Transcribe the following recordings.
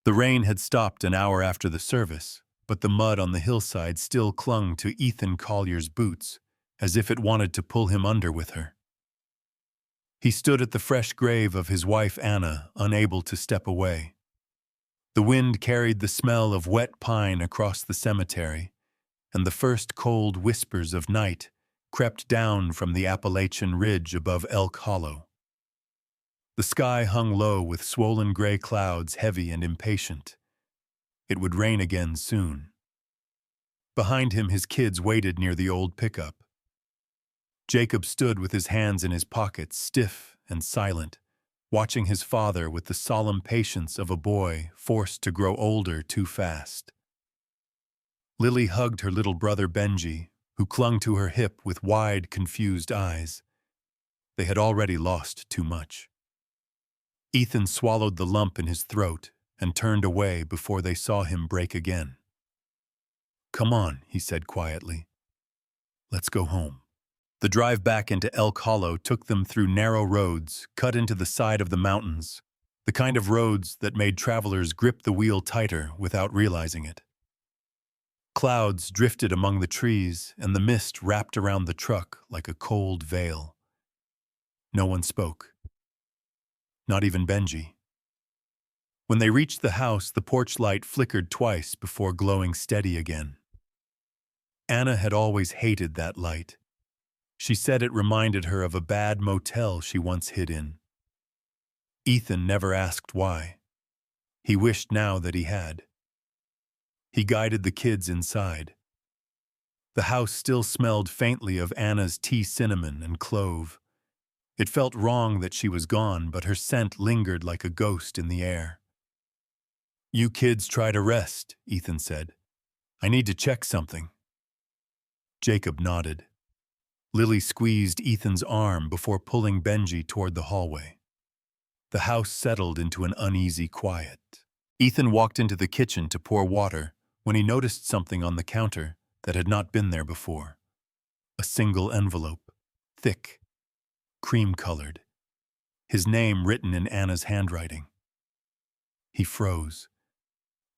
The rain had stopped an hour after the service, but the mud on the hillside still clung to Ethan Collier's boots, as if it wanted to pull him under with her. He stood at the fresh grave of his wife Anna, unable to step away. The wind carried the smell of wet pine across the cemetery, and the first cold whispers of night crept down from the Appalachian ridge above Elk Hollow. The sky hung low with swollen gray clouds, heavy and impatient. It would rain again soon. Behind him, his kids waited near the old pickup. Jacob stood with his hands in his pockets, stiff and silent, watching his father with the solemn patience of a boy forced to grow older too fast. Lily hugged her little brother Benji, who clung to her hip with wide, confused eyes. They had already lost too much. Ethan swallowed the lump in his throat and turned away before they saw him break again. "Come on," he said quietly. "Let's go home." The drive back into Elk Hollow took them through narrow roads cut into the side of the mountains, the kind of roads that made travelers grip the wheel tighter without realizing it. Clouds drifted among the trees, and the mist wrapped around the truck like a cold veil. No one spoke. Not even Benji. When they reached the house, the porch light flickered twice before glowing steady again. Anna had always hated that light. She said it reminded her of a bad motel she once hid in. Ethan never asked why. He wished now that he had. He guided the kids inside. The house still smelled faintly of Anna's tea cinnamon and clove. It felt wrong that she was gone, but her scent lingered like a ghost in the air. "You kids try to rest," Ethan said. "I need to check something." Jacob nodded. Lily squeezed Ethan's arm before pulling Benji toward the hallway. The house settled into an uneasy quiet. Ethan walked into the kitchen to pour water when he noticed something on the counter that had not been there before. A single envelope, thick, cream-colored, his name written in Anna's handwriting. He froze.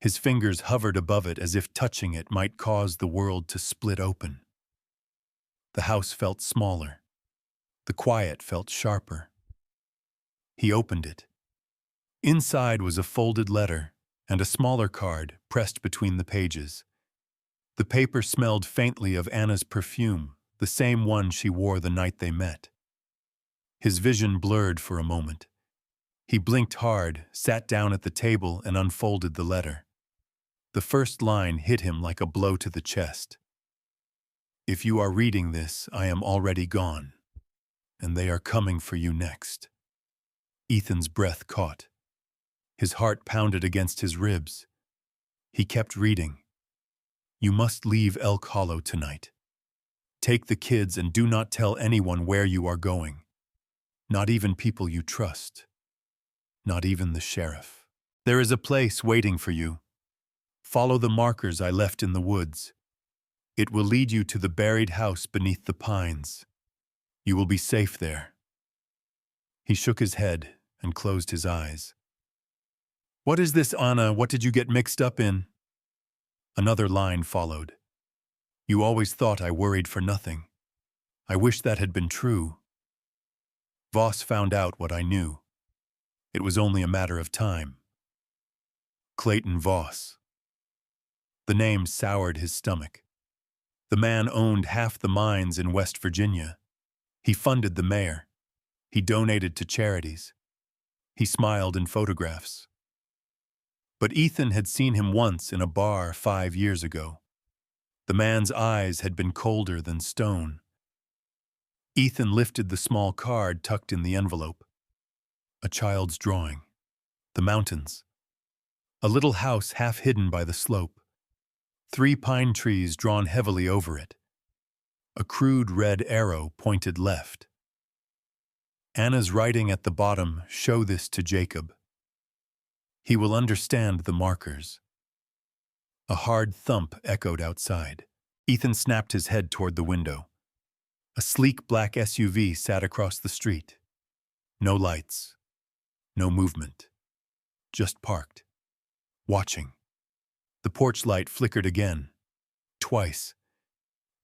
His fingers hovered above it as if touching it might cause the world to split open. The house felt smaller. The quiet felt sharper. He opened it. Inside was a folded letter and a smaller card pressed between the pages. The paper smelled faintly of Anna's perfume, the same one she wore the night they met. His vision blurred for a moment. He blinked hard, sat down at the table, and unfolded the letter. The first line hit him like a blow to the chest. "If you are reading this, I am already gone, and they are coming for you next." Ethan's breath caught. His heart pounded against his ribs. He kept reading. "You must leave Elk Hollow tonight. Take the kids and do not tell anyone where you are going. Not even people you trust. Not even the sheriff. There is a place waiting for you. Follow the markers I left in the woods. It will lead you to the buried house beneath the pines. You will be safe there." He shook his head and closed his eyes. "What is this, Anna? What did you get mixed up in?" Another line followed. "You always thought I worried for nothing. I wish that had been true. Voss found out what I knew. It was only a matter of time. Clayton Voss." The name soured his stomach. The man owned half the mines in West Virginia. He funded the mayor. He donated to charities. He smiled in photographs. But Ethan had seen him once in a bar 5 years ago. The man's eyes had been colder than stone. Ethan lifted the small card tucked in the envelope. A child's drawing. The mountains. A little house half hidden by the slope. 3 pine trees drawn heavily over it. A crude red arrow pointed left. Anna's writing at the bottom, "Show this to Jacob. He will understand the markers." A hard thump echoed outside. Ethan snapped his head toward the window. A sleek black SUV sat across the street. No lights. No movement. Just parked. watching. The porch light flickered again, twice.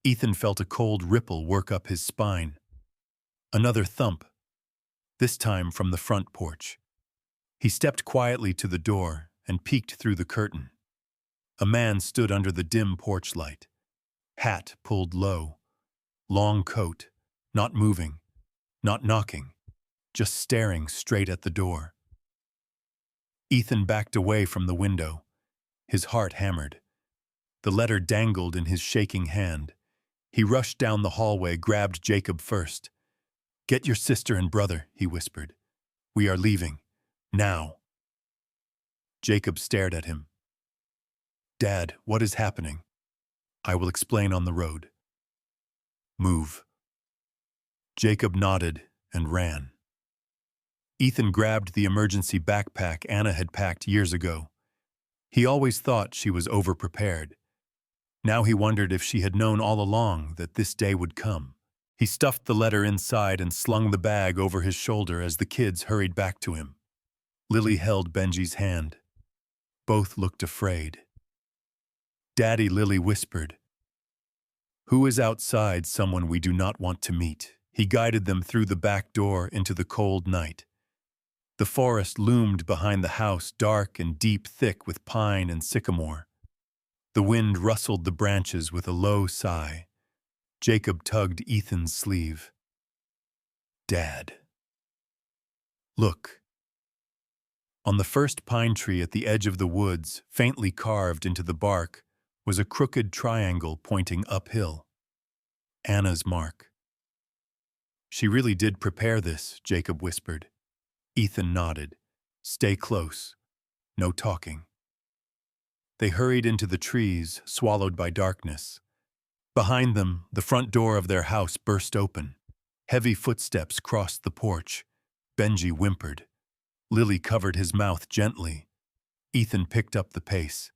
Ethan felt a cold ripple work up his spine. Another thump, this time from the front porch. He stepped quietly to the door and peeked through the curtain. A man stood under the dim porch light, hat pulled low, long coat, not moving, not knocking, just staring straight at the door. Ethan backed away from the window, his heart hammered. The letter dangled in his shaking hand. He rushed down the hallway, grabbed Jacob first. "Get your sister and brother," he whispered. "We are leaving. Now." Jacob stared at him. "Dad, what is happening?" "I will explain on the road." "Move." Jacob nodded and ran. Ethan grabbed the emergency backpack Anna had packed years ago. He always thought she was overprepared. Now he wondered if she had known all along that this day would come. He stuffed the letter inside and slung the bag over his shoulder as the kids hurried back to him. Lily held Benji's hand. Both looked afraid. "Daddy," Lily whispered. "Who is outside someone we do not want to meet?" He guided them through the back door into the cold night. The forest loomed behind the house, dark and deep, thick with pine and sycamore. The wind rustled the branches with a low sigh. Jacob tugged Ethan's sleeve. "Dad. Look." On the first pine tree at the edge of the woods, faintly carved into the bark, was a crooked triangle pointing uphill. Anna's mark. "She really did prepare this," Jacob whispered. Ethan nodded. "Stay close. No talking." They hurried into the trees, swallowed by darkness. Behind them, the front door of their house burst open. Heavy footsteps crossed the porch. Benji whimpered. Lily covered his mouth gently. Ethan picked up the pace.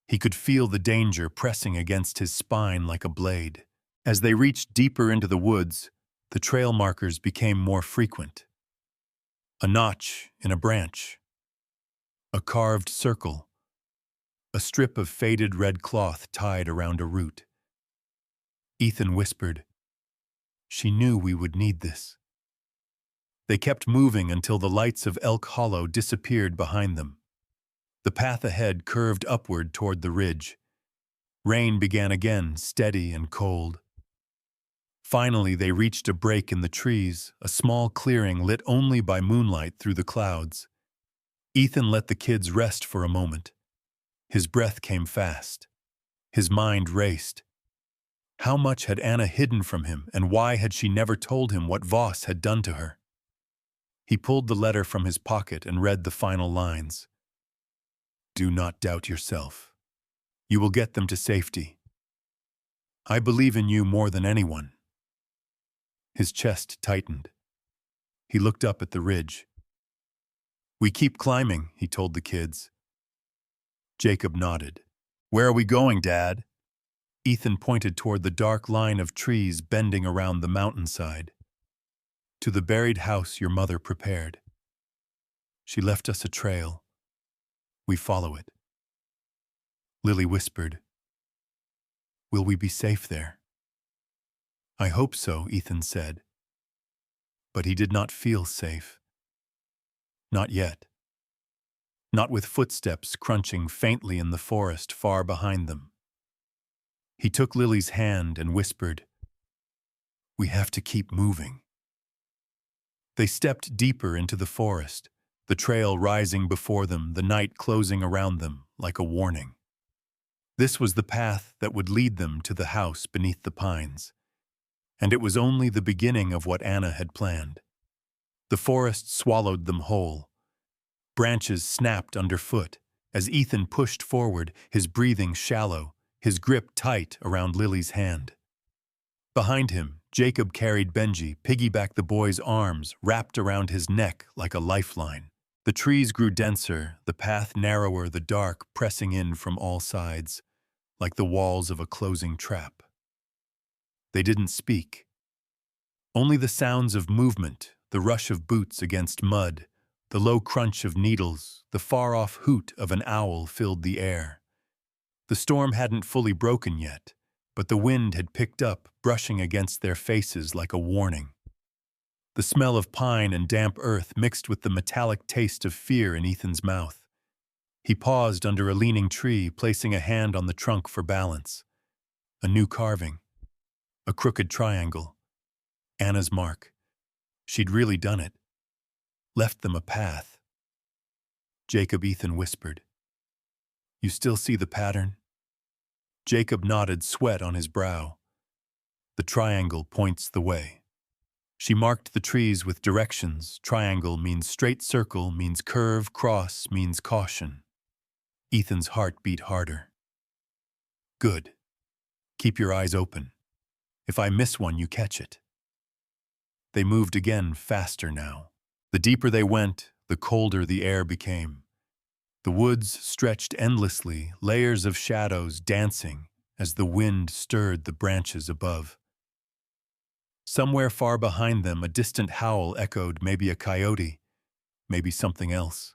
He could feel the danger pressing against his spine like a blade. As they reached deeper into the woods, the trail markers became more frequent. A notch in a branch. A carved circle. A strip of faded red cloth tied around a root. Ethan whispered, "She knew we would need this." They kept moving until the lights of Elk Hollow disappeared behind them. The path ahead curved upward toward the ridge. Rain began again, steady and cold. Finally, they reached a break in the trees, a small clearing lit only by moonlight through the clouds. Ethan let the kids rest for a moment. His breath came fast. His mind raced. How much had Anna hidden from him, and why had she never told him what Voss had done to her? He pulled the letter from his pocket and read the final lines. "Do not doubt yourself. You will get them to safety. I believe in you more than anyone." His chest tightened. He looked up at the ridge. "We keep climbing," he told the kids. Jacob nodded. "Where are we going, Dad?" Ethan pointed toward the dark line of trees bending around the mountainside. "To the buried house your mother prepared. She left us a trail. We follow it." Lily whispered, "Will we be safe there?" "I hope so," Ethan said. But he did not feel safe. Not yet. Not with footsteps crunching faintly in the forest far behind them. He took Lily's hand and whispered, "We have to keep moving." They stepped deeper into the forest, the trail rising before them, the night closing around them like a warning. This was the path that would lead them to the house beneath the pines. And it was only the beginning of what Anna had planned. The forest swallowed them whole. Branches snapped underfoot as Ethan pushed forward, his breathing shallow, his grip tight around Lily's hand. Behind him, Jacob carried Benji, piggybacked the boy's arms, wrapped around his neck like a lifeline. The trees grew denser, the path narrower, the dark pressing in from all sides, like the walls of a closing trap. They didn't speak. Only the sounds of movement, the rush of boots against mud, The low crunch of needles, the far-off hoot of an owl filled the air. The storm hadn't fully broken yet, but the wind had picked up, brushing against their faces like a warning. The smell of pine and damp earth mixed with the metallic taste of fear in Ethan's mouth. He paused under a leaning tree, placing a hand on the trunk for balance. A new carving. A crooked triangle. Anna's mark. She'd really done it. Left them a path. Jacob, Ethan whispered. You still see the pattern? Jacob nodded, sweat on his brow. The triangle points the way. She marked the trees with directions. Triangle means straight, circle means curve, cross means caution. Ethan's heart beat harder. Good. Keep your eyes open. If I miss one, you catch it. They moved again, faster now. The deeper they went, the colder the air became. The woods stretched endlessly, layers of shadows dancing as the wind stirred the branches above. Somewhere far behind them, a distant howl echoed, maybe a coyote, maybe something else.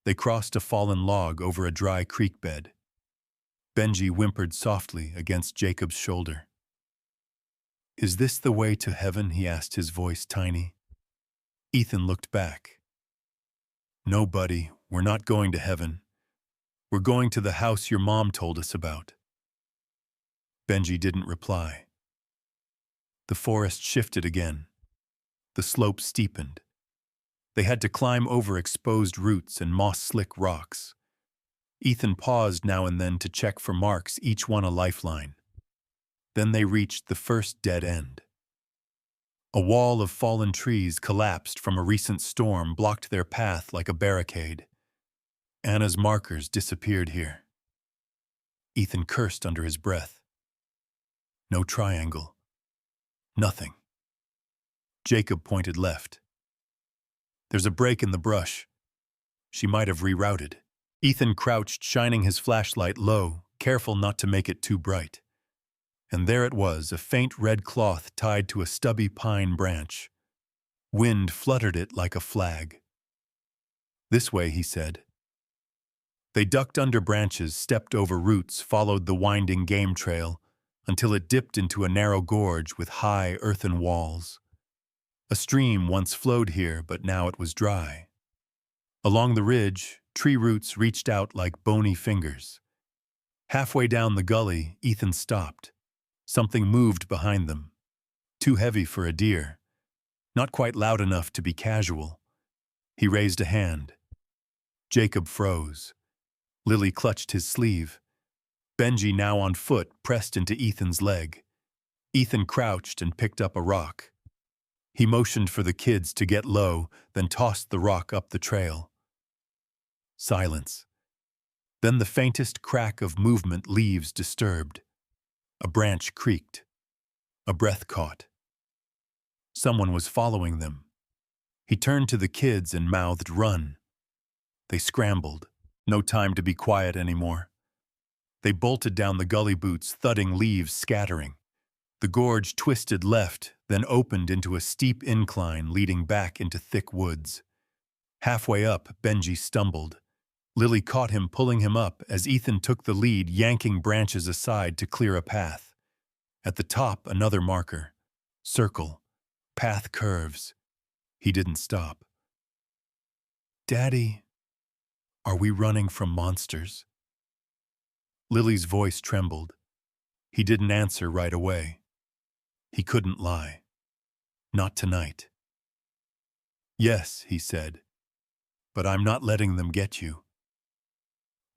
They crossed a fallen log over a dry creek bed. Benji whimpered softly against Jacob's shoulder. Is this the way to heaven? He asked, his voice tiny. Ethan looked back. No, buddy, we're not going to heaven. We're going to the house your mom told us about. Benji didn't reply. The forest shifted again. The slope steepened. They had to climb over exposed roots and moss-slick rocks. Ethan paused now and then to check for marks, each one a lifeline. Then they reached the first dead end. A wall of fallen trees collapsed from a recent storm, blocked their path like a barricade. Anna's markers disappeared here. Ethan cursed under his breath. No triangle. Nothing. Jacob pointed left. There's a break in the brush. She might have rerouted. Ethan crouched, shining his flashlight low, careful not to make it too bright. And there it was, a faint red cloth tied to a stubby pine branch. Wind fluttered it like a flag. This way, he said. They ducked under branches, stepped over roots, followed the winding game trail, until it dipped into a narrow gorge with high earthen walls. A stream once flowed here, but now it was dry. Along the ridge, tree roots reached out like bony fingers. Halfway down the gully, Ethan stopped. Something moved behind them. Too heavy for a deer. Not quite loud enough to be casual. He raised a hand. Jacob froze. Lily clutched his sleeve. Benji, now on foot, pressed into Ethan's leg. Ethan crouched and picked up a rock. He motioned for the kids to get low, then tossed the rock up the trail. Silence. Then the faintest crack of movement, leaves disturbed. A branch creaked. A breath caught. Someone was following them. He turned to the kids and mouthed, "Run." They scrambled. No time to be quiet anymore. They bolted down the gully, boots thudding, leaves scattering. The gorge twisted left, then opened into a steep incline leading back into thick woods. Halfway up, Benji stumbled. Lily caught him, pulling him up as Ethan took the lead, yanking branches aside to clear a path. At the top, another marker. Circle. Path curves. He didn't stop. Daddy, are we running from monsters? Lily's voice trembled. He didn't answer right away. He couldn't lie. Not tonight. Yes, he said, but I'm not letting them get you.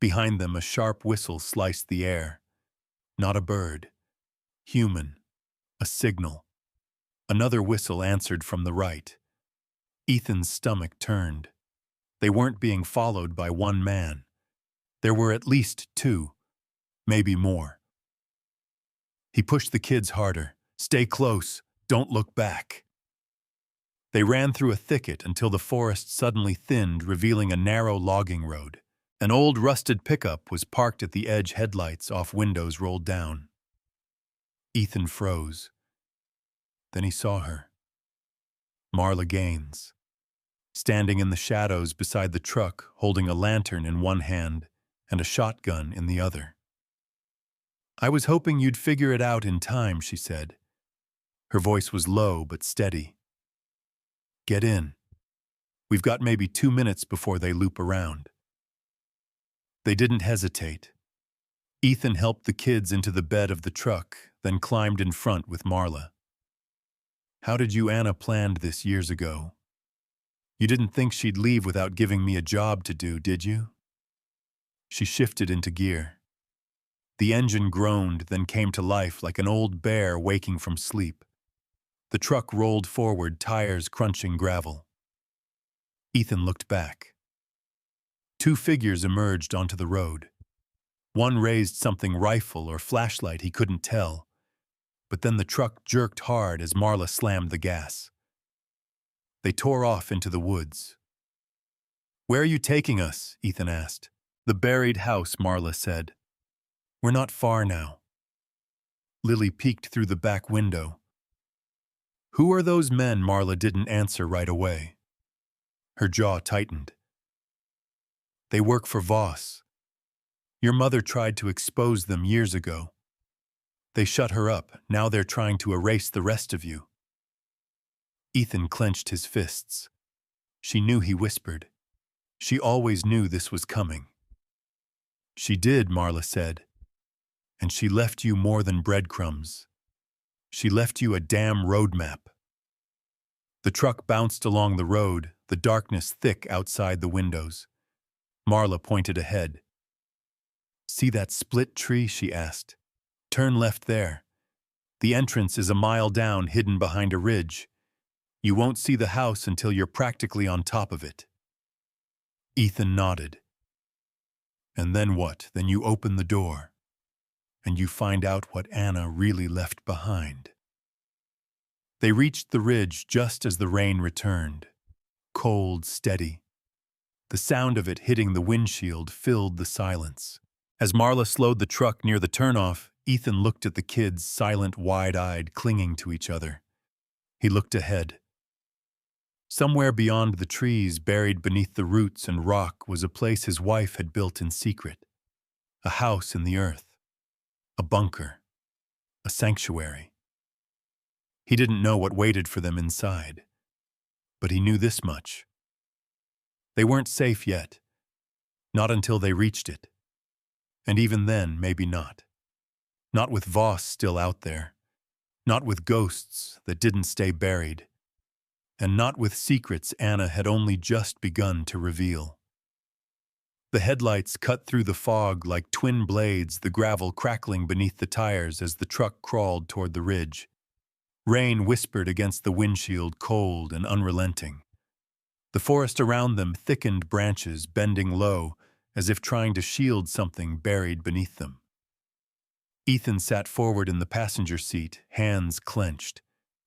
Behind them, a sharp whistle sliced the air. Not a bird. Human. A signal. Another whistle answered from the right. Ethan's stomach turned. They weren't being followed by one man. There were at least two, maybe more. He pushed the kids harder. Stay close. Don't look back. They ran through a thicket until the forest suddenly thinned, revealing a narrow logging road. An old rusted pickup was parked at the edge, headlights off, windows rolled down. Ethan froze. Then he saw her. Marla Gaines. standing in the shadows beside the truck, holding a lantern in one hand and a shotgun in the other. "I was hoping you'd figure it out in time," she said. Her voice was low but steady. "Get in. We've got maybe 2 minutes before they loop around." They didn't hesitate. Ethan helped the kids into the bed of the truck, then climbed in front with Marla. "How did you Anna planned this years ago? You didn't think she'd leave without giving me a job to do, did you?" She shifted into gear. The engine groaned, then came to life like an old bear waking from sleep. The truck rolled forward, tires crunching gravel. Ethan looked back. 2 figures emerged onto the road. One raised something rifle or flashlight, he couldn't tell. But then the truck jerked hard as Marla slammed the gas. They tore off into the woods. "Where are you taking us?" Ethan asked. "The buried house," Marla said. "We're not far now." Lily peeked through the back window. "Who are those men?" Marla didn't answer right away. Her jaw tightened. "They work for Voss. Your mother tried to expose them years ago. They shut her up, now they're trying to erase the rest of you." Ethan clenched his fists. She knew he whispered. She always knew this was coming. "She did," Marla said. "And she left you more than breadcrumbs. She left you a damn roadmap." The truck bounced along the road, the darkness thick outside the windows. Marla pointed ahead. "See that split tree?" she asked. "Turn left there. The entrance is a mile down, hidden behind a ridge. You won't see the house until you're practically on top of it." Ethan nodded. "And then what? Then you open the door, and you find out what Anna really left behind." They reached the ridge just as the rain returned. Cold, steady. The sound of it hitting the windshield filled the silence. As Marla slowed the truck near the turnoff, Ethan looked at the kids, silent, wide-eyed, clinging to each other. He looked ahead. Somewhere beyond the trees, buried beneath the roots and rock, was a place his wife had built in secret. A house in the earth. A bunker. A sanctuary. He didn't know what waited for them inside. But he knew this much. They weren't safe yet. Not until they reached it. And even then, maybe not. Not with Voss still out there. Not with ghosts that didn't stay buried. And not with secrets Anna had only just begun to reveal. The headlights cut through the fog like twin blades, the gravel crackling beneath the tires as the truck crawled toward the ridge. Rain whispered against the windshield, cold and unrelenting. The forest around them thickened, branches bending low, as if trying to shield something buried beneath them. Ethan sat forward in the passenger seat, hands clenched.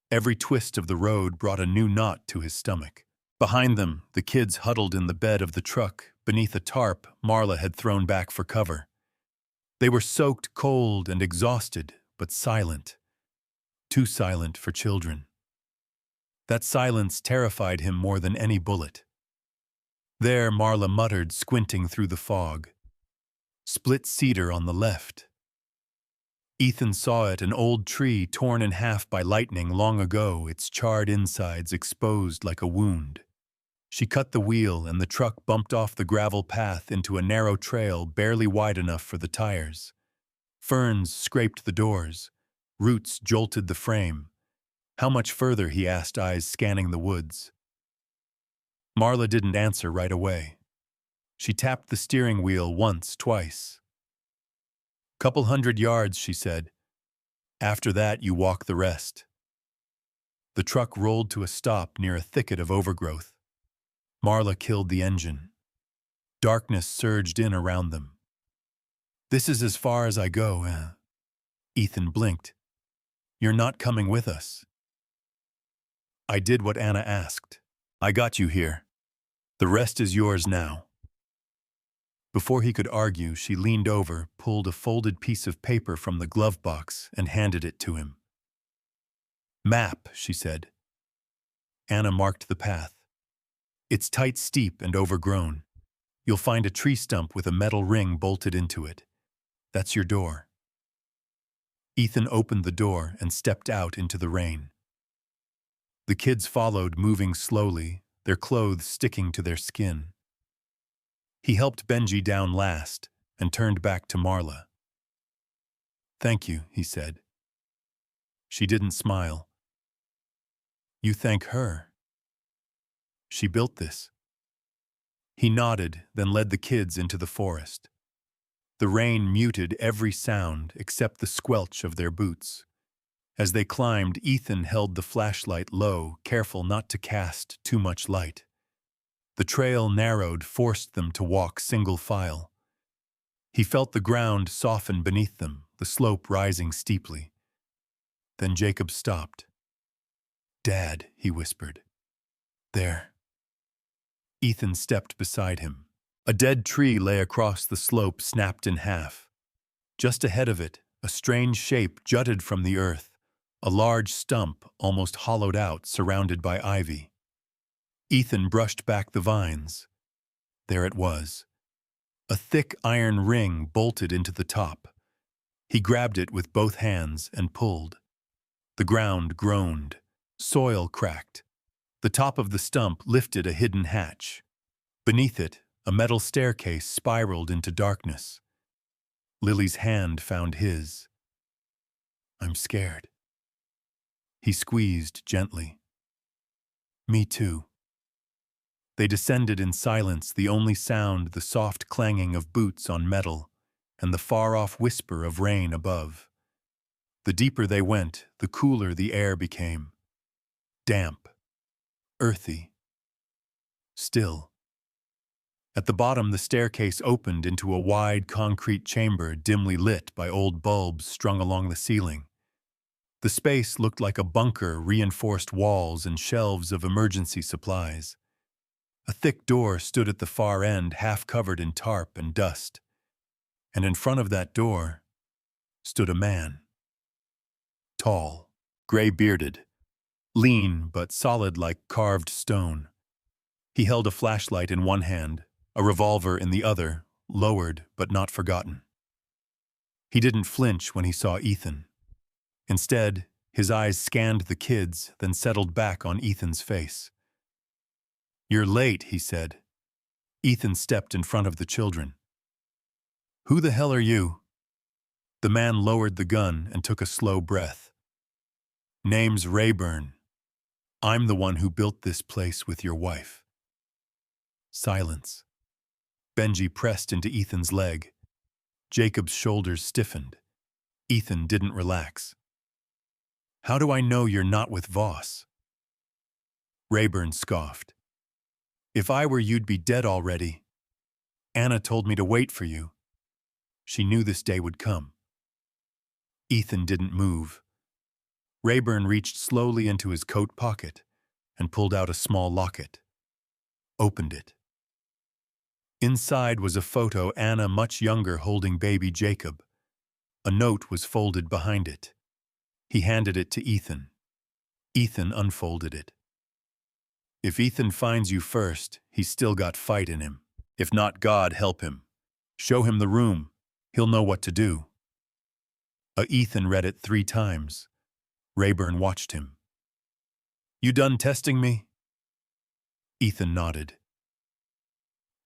Every twist of the road brought a new knot to his stomach. Behind them, the kids huddled in the bed of the truck, beneath a tarp Marla had thrown back for cover. They were soaked, cold, and exhausted, but silent. Too silent for children. That silence terrified him more than any bullet. There, Marla muttered, squinting through the fog. Split cedar on the left. Ethan saw it, an old tree torn in half by lightning long ago, its charred insides exposed like a wound. She cut the wheel, and the truck bumped off the gravel path into a narrow trail barely wide enough for the tires. Ferns scraped the doors. Roots jolted the frame. How much further, he asked, eyes scanning the woods. Marla didn't answer right away. She tapped the steering wheel once, twice. "Couple 100 yards," she said. "After that, you walk the rest." The truck rolled to a stop near a thicket of overgrowth. Marla killed the engine. Darkness surged in around them. "This is as far as I go, eh?" Ethan blinked. "You're not coming with us." "I did what Anna asked. I got you here. The rest is yours now." Before he could argue, she leaned over, pulled a folded piece of paper from the glove box, and handed it to him. "Map," she said. Anna marked the path. It's tight, steep, and overgrown. You'll find a tree stump with a metal ring bolted into it. That's your door." Ethan opened the door and stepped out into the rain. The kids followed, moving slowly, their clothes sticking to their skin. He helped Benji down last and turned back to Marla. "Thank you," he said. She didn't smile. "You thank her. She built this." He nodded, then led the kids into the forest. The rain muted every sound except the squelch of their boots. As they climbed, Ethan held the flashlight low, careful not to cast too much light. The trail narrowed, forced them to walk single file. He felt the ground soften beneath them, the slope rising steeply. Then Jacob stopped. "Dad," he whispered. "There." Ethan stepped beside him. A dead tree lay across the slope, snapped in half. Just ahead of it, a strange shape jutted from the earth, a large stump almost hollowed out, surrounded by ivy. Ethan brushed back the vines. There it was. A thick iron ring bolted into the top. He grabbed it with both hands and pulled. The ground groaned. Soil cracked. The top of the stump lifted a hidden hatch. Beneath it, a metal staircase spiraled into darkness. Lily's hand found his. "I'm scared." He squeezed gently. "Me too." They descended in silence, the only sound the soft clanging of boots on metal and the far-off whisper of rain above. The deeper they went, the cooler the air became. Damp. Earthy. Still. At the bottom, the staircase opened into a wide concrete chamber dimly lit by old bulbs strung along the ceiling. The space looked like a bunker, reinforced walls and shelves of emergency supplies. A thick door stood at the far end, half covered in tarp and dust. And in front of that door stood a man. Tall, gray-bearded, lean but solid like carved stone. He held a flashlight in one hand, a revolver in the other, lowered but not forgotten. He didn't flinch when he saw Ethan. Instead, his eyes scanned the kids, then settled back on Ethan's face. "You're late," he said. Ethan stepped in front of the children. "Who the hell are you?" The man lowered the gun and took a slow breath. "Name's Rayburn. I'm the one who built this place with your wife." Silence. Benji pressed into Ethan's leg. Jacob's shoulders stiffened. Ethan didn't relax. "How do I know you're not with Voss?" Rayburn scoffed. "If I were, you'd be dead already. Anna told me to wait for you. She knew this day would come." Ethan didn't move. Rayburn reached slowly into his coat pocket and pulled out a small locket. Opened it. Inside was a photo, Anna much younger holding baby Jacob. A note was folded behind it. He handed it to Ethan. Ethan unfolded it. "If Ethan finds you first, he's still got fight in him. If not, God help him. Show him the room. He'll know what to do." Ethan read it 3 times. Rayburn watched him. "You done testing me?" Ethan nodded.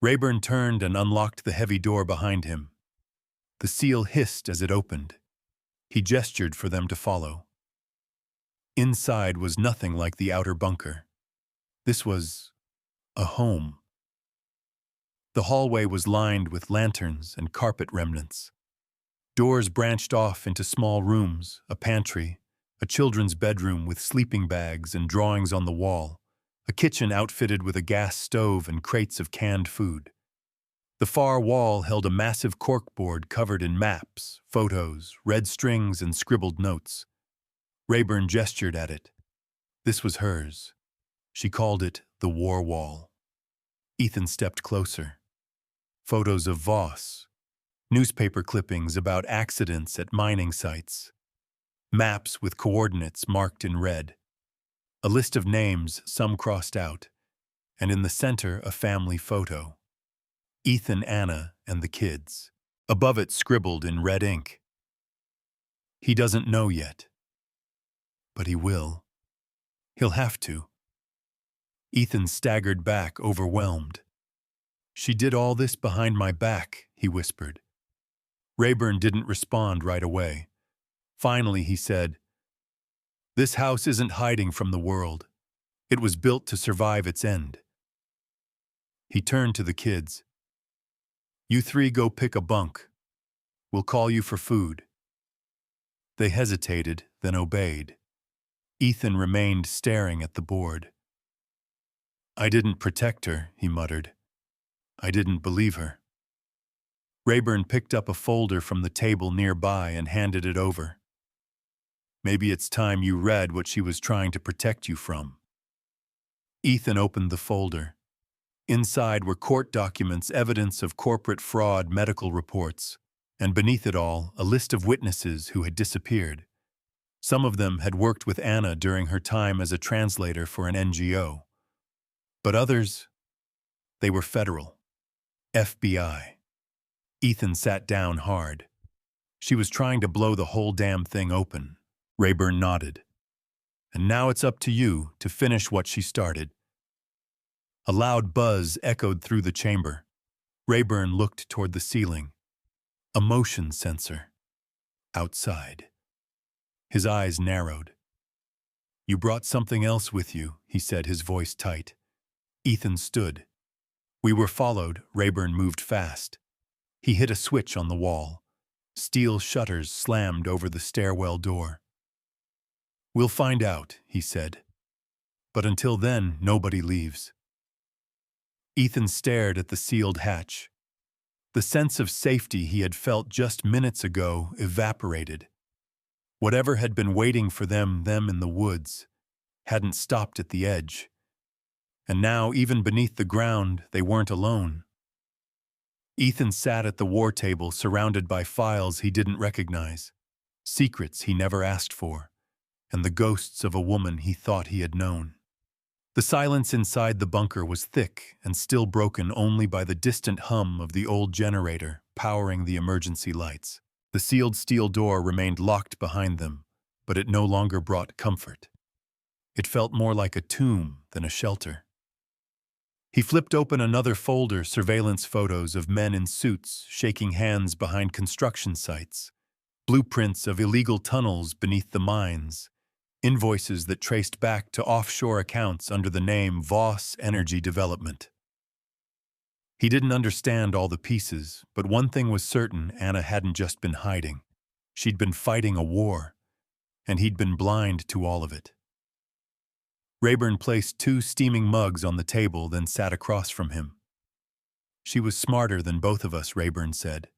Rayburn turned and unlocked the heavy door behind him. The seal hissed as it opened. He gestured for them to follow. Inside was nothing like the outer bunker. This was a home. The hallway was lined with lanterns and carpet remnants. Doors branched off into small rooms, a pantry, a children's bedroom with sleeping bags and drawings on the wall, a kitchen outfitted with a gas stove and crates of canned food. The far wall held a massive corkboard covered in maps, photos, red strings, and scribbled notes. Rayburn gestured at it. This was hers. She called it the War Wall. Ethan stepped closer. Photos of Voss, newspaper clippings about accidents at mining sites, maps with coordinates marked in red, a list of names, some crossed out, and in the center a family photo. Ethan, Anna, and the kids. Above it scribbled in red ink. He doesn't know yet. But he will. He'll have to. Ethan staggered back, overwhelmed. "She did all this behind my back," he whispered. Rayburn didn't respond right away. Finally, he said, "This house isn't hiding from the world. It was built to survive its end." He turned to the kids. "You three go pick a bunk. We'll call you for food." They hesitated, then obeyed. Ethan remained staring at the board. "I didn't protect her," he muttered. "I didn't believe her." Rayburn picked up a folder from the table nearby and handed it over. "Maybe it's time you read what she was trying to protect you from." Ethan opened the folder. Inside were court documents, evidence of corporate fraud, medical reports, and beneath it all, a list of witnesses who had disappeared. Some of them had worked with Anna during her time as a translator for an NGO. But others, they were federal. FBI. Ethan sat down hard. "She was trying to blow the whole damn thing open." Rayburn nodded. "And now it's up to you to finish what she started." A loud buzz echoed through the chamber. Rayburn looked toward the ceiling. A motion sensor. Outside. His eyes narrowed. "You brought something else with you," he said, his voice tight. Ethan stood. "We were followed." Rayburn moved fast. He hit a switch on the wall. Steel shutters slammed over the stairwell door. "We'll find out," he said. "But until then, nobody leaves." Ethan stared at the sealed hatch. The sense of safety he had felt just minutes ago evaporated. Whatever had been waiting for them in the woods, hadn't stopped at the edge. And now, even beneath the ground, they weren't alone. Ethan sat at the war table, surrounded by files he didn't recognize, secrets he never asked for, and the ghosts of a woman he thought he had known. The silence inside the bunker was thick and still broken only by the distant hum of the old generator powering the emergency lights. The sealed steel door remained locked behind them, but it no longer brought comfort. It felt more like a tomb than a shelter. He flipped open another folder, surveillance photos of men in suits shaking hands behind construction sites, blueprints of illegal tunnels beneath the mines, invoices that traced back to offshore accounts under the name Voss Energy Development. He didn't understand all the pieces, but one thing was certain: Anna hadn't just been hiding. She'd been fighting a war, and he'd been blind to all of it. Rayburn placed 2 steaming mugs on the table, then sat across from him. "She was smarter than both of us," Rayburn said.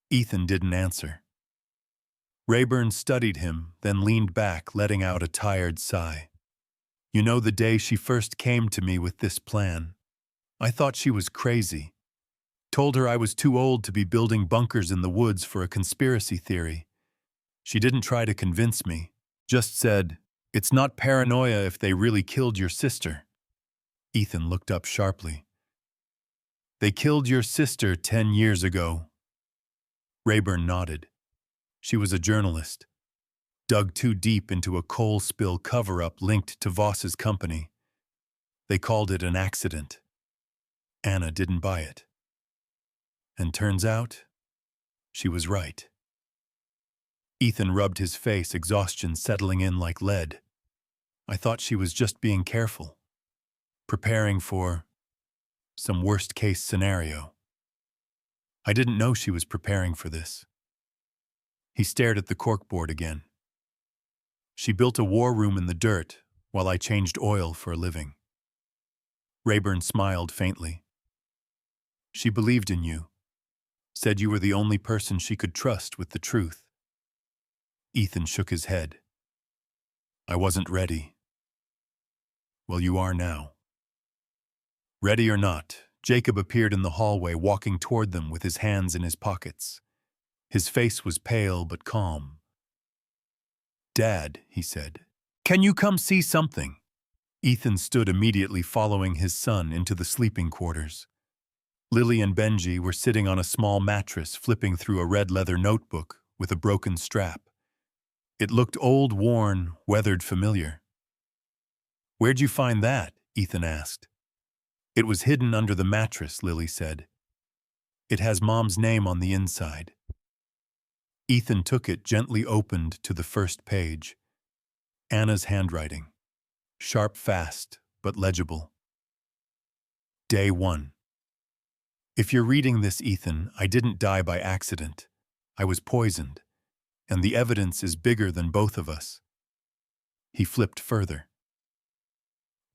Ethan didn't answer. Rayburn studied him, then leaned back, letting out a tired sigh. "You know, the day she first came to me with this plan, I thought she was crazy. Told her I was too old to be building bunkers in the woods for a conspiracy theory. She didn't try to convince me, just said, 'It's not paranoia if they really killed your sister.'" Ethan looked up sharply. "They killed your sister 10 years ago." Rayburn nodded. She was a journalist, dug too deep into a coal spill cover-up linked to Voss's company. They called it an accident. Anna didn't buy it. And turns out, she was right. Ethan rubbed his face, exhaustion settling in like lead. "I thought she was just being careful, preparing for some worst-case scenario. I didn't know she was preparing for this." He stared at the corkboard again. "She built a war room in the dirt while I changed oil for a living." Rayburn smiled faintly. "She believed in you, said you were the only person she could trust with the truth." Ethan shook his head. "I wasn't ready." "Well, you are now." Ready or not, Jacob appeared in the hallway, walking toward them with his hands in his pockets. His face was pale but calm. "Dad," he said, "can you come see something?" Ethan stood immediately following his son into the sleeping quarters. Lily and Benji were sitting on a small mattress flipping through a red leather notebook with a broken strap. It looked old, worn, weathered, familiar. "Where'd you find that?" Ethan asked. "It was hidden under the mattress," Lily said. "It has Mom's name on the inside." Ethan took it, gently opened to the first page. Anna's handwriting. Sharp, fast, but legible. Day 1. "If you're reading this, Ethan, I didn't die by accident. I was poisoned, and the evidence is bigger than both of us." He flipped further.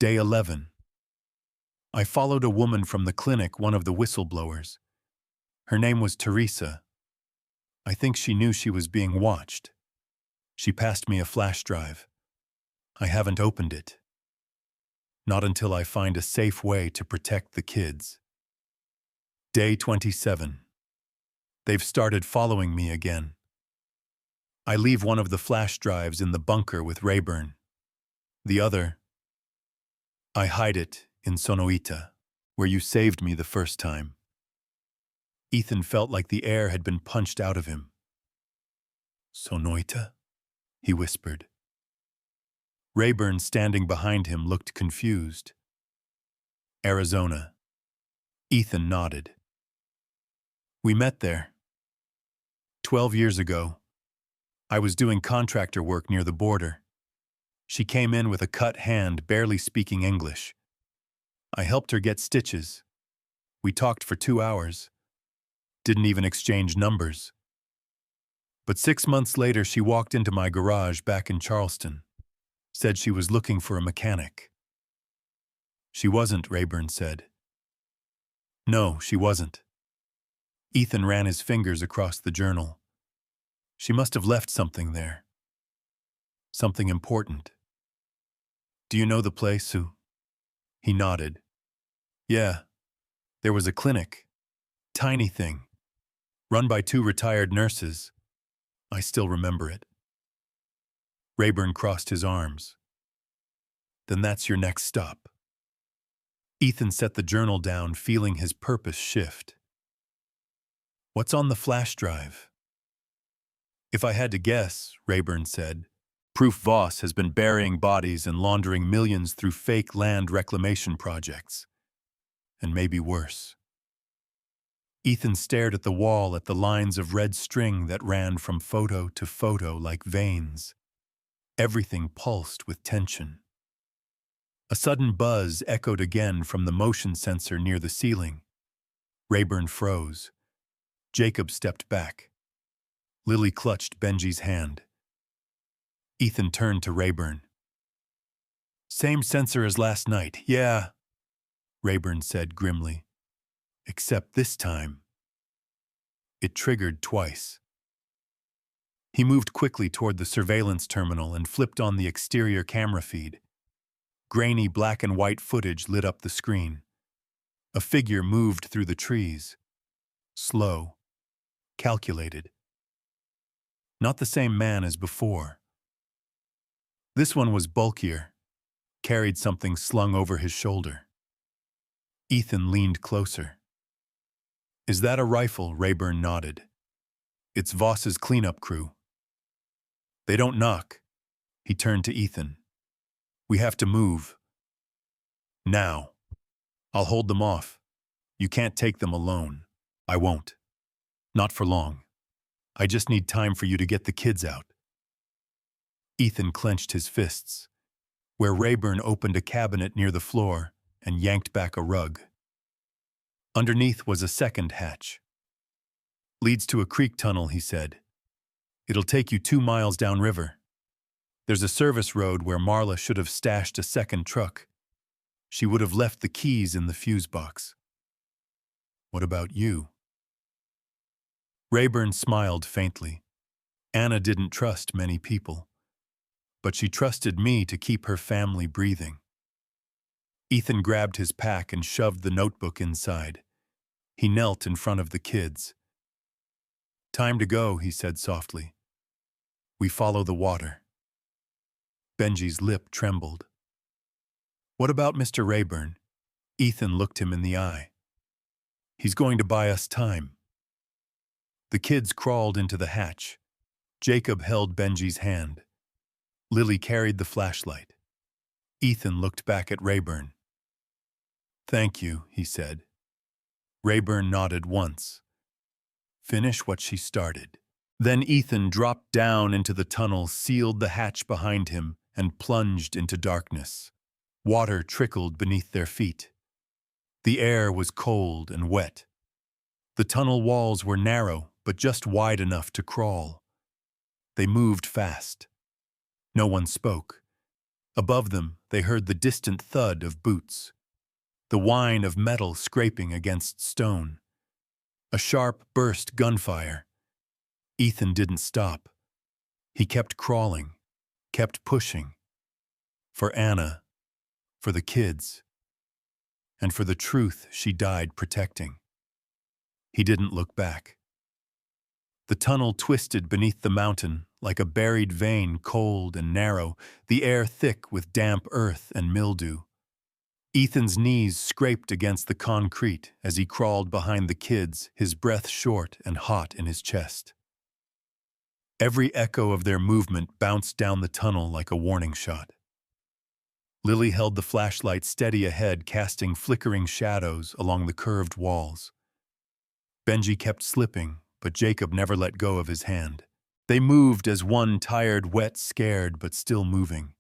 Day 11. "I followed a woman from the clinic, one of the whistleblowers. Her name was Teresa. I think she knew she was being watched. She passed me a flash drive. I haven't opened it. Not until I find a safe way to protect the kids." Day 27. "They've started following me again. I leave one of the flash drives in the bunker with Rayburn. The other, I hide it in Sonoita, where you saved me the first time." Ethan felt like the air had been punched out of him. "Sonoita?" he whispered. Rayburn, standing behind him, looked confused. "Arizona." Ethan nodded. "We met there. 12 years ago. I was doing contractor work near the border. She came in with a cut hand, barely speaking English. I helped her get stitches. We talked for 2 hours. Didn't even exchange numbers. But 6 months later, she walked into my garage back in Charleston. Said she was looking for a mechanic." "She wasn't," Rayburn said. "No, she wasn't." Ethan ran his fingers across the journal. "She must have left something there. Something important. Do you know the place, Sue?" He nodded. "Yeah. There was a clinic. Tiny thing. Run by 2 retired nurses. I still remember it." Rayburn crossed his arms. "Then that's your next stop." Ethan set the journal down, feeling his purpose shift. "What's on the flash drive?" "If I had to guess," Rayburn said, "Proof Voss has been burying bodies and laundering millions through fake land reclamation projects. And maybe worse." Ethan stared at the wall, at the lines of red string that ran from photo to photo like veins. Everything pulsed with tension. A sudden buzz echoed again from the motion sensor near the ceiling. Rayburn froze. Jacob stepped back. Lily clutched Benji's hand. Ethan turned to Rayburn. "Same sensor as last night, yeah," Rayburn said grimly. "Except this time, it triggered twice." He moved quickly toward the surveillance terminal and flipped on the exterior camera feed. Grainy black and white footage lit up the screen. A figure moved through the trees. Slow. Calculated. Not the same man as before. This one was bulkier, carried something slung over his shoulder. Ethan leaned closer. "Is that a rifle?" Rayburn nodded. "It's Voss's cleanup crew. They don't knock." He turned to Ethan. "We have to move. Now. I'll hold them off. You can't take them alone." "I won't. Not for long. I just need time for you to get the kids out." Ethan clenched his fists, where Rayburn opened a cabinet near the floor and yanked back a rug. Underneath was a second hatch. "Leads to a creek tunnel," he said. "It'll take you 2 miles downriver. There's a service road where Marla should have stashed a second truck. She would have left the keys in the fuse box." "What about you?" Rayburn smiled faintly. Anna didn't trust many people, but she trusted me to keep her family breathing. Ethan grabbed his pack and shoved the notebook inside. He knelt in front of the kids. "Time to go," he said softly. "We follow the water." Benji's lip trembled. What about Mr. Rayburn? Ethan looked him in the eye. He's going to buy us time. The kids crawled into the hatch. Jacob held Benji's hand. Lily carried the flashlight. Ethan looked back at Rayburn. Thank you, he said. Rayburn nodded once. Finish what she started. Then Ethan dropped down into the tunnel, sealed the hatch behind him, and plunged into darkness. Water trickled beneath their feet. The air was cold and wet. The tunnel walls were narrow, but just wide enough to crawl. They moved fast. No one spoke. Above them, they heard the distant thud of boots, the whine of metal scraping against stone. A sharp burst gunfire. Ethan didn't stop. He kept crawling, kept pushing. For Anna, for the kids, and for the truth she died protecting. He didn't look back. The tunnel twisted beneath the mountain like a buried vein, cold and narrow, the air thick with damp earth and mildew. Ethan's knees scraped against the concrete as he crawled behind the kids, his breath short and hot in his chest. Every echo of their movement bounced down the tunnel like a warning shot. Lily held the flashlight steady ahead, casting flickering shadows along the curved walls. Benji kept slipping, but Jacob never let go of his hand. They moved as one, tired, wet, scared, but still moving.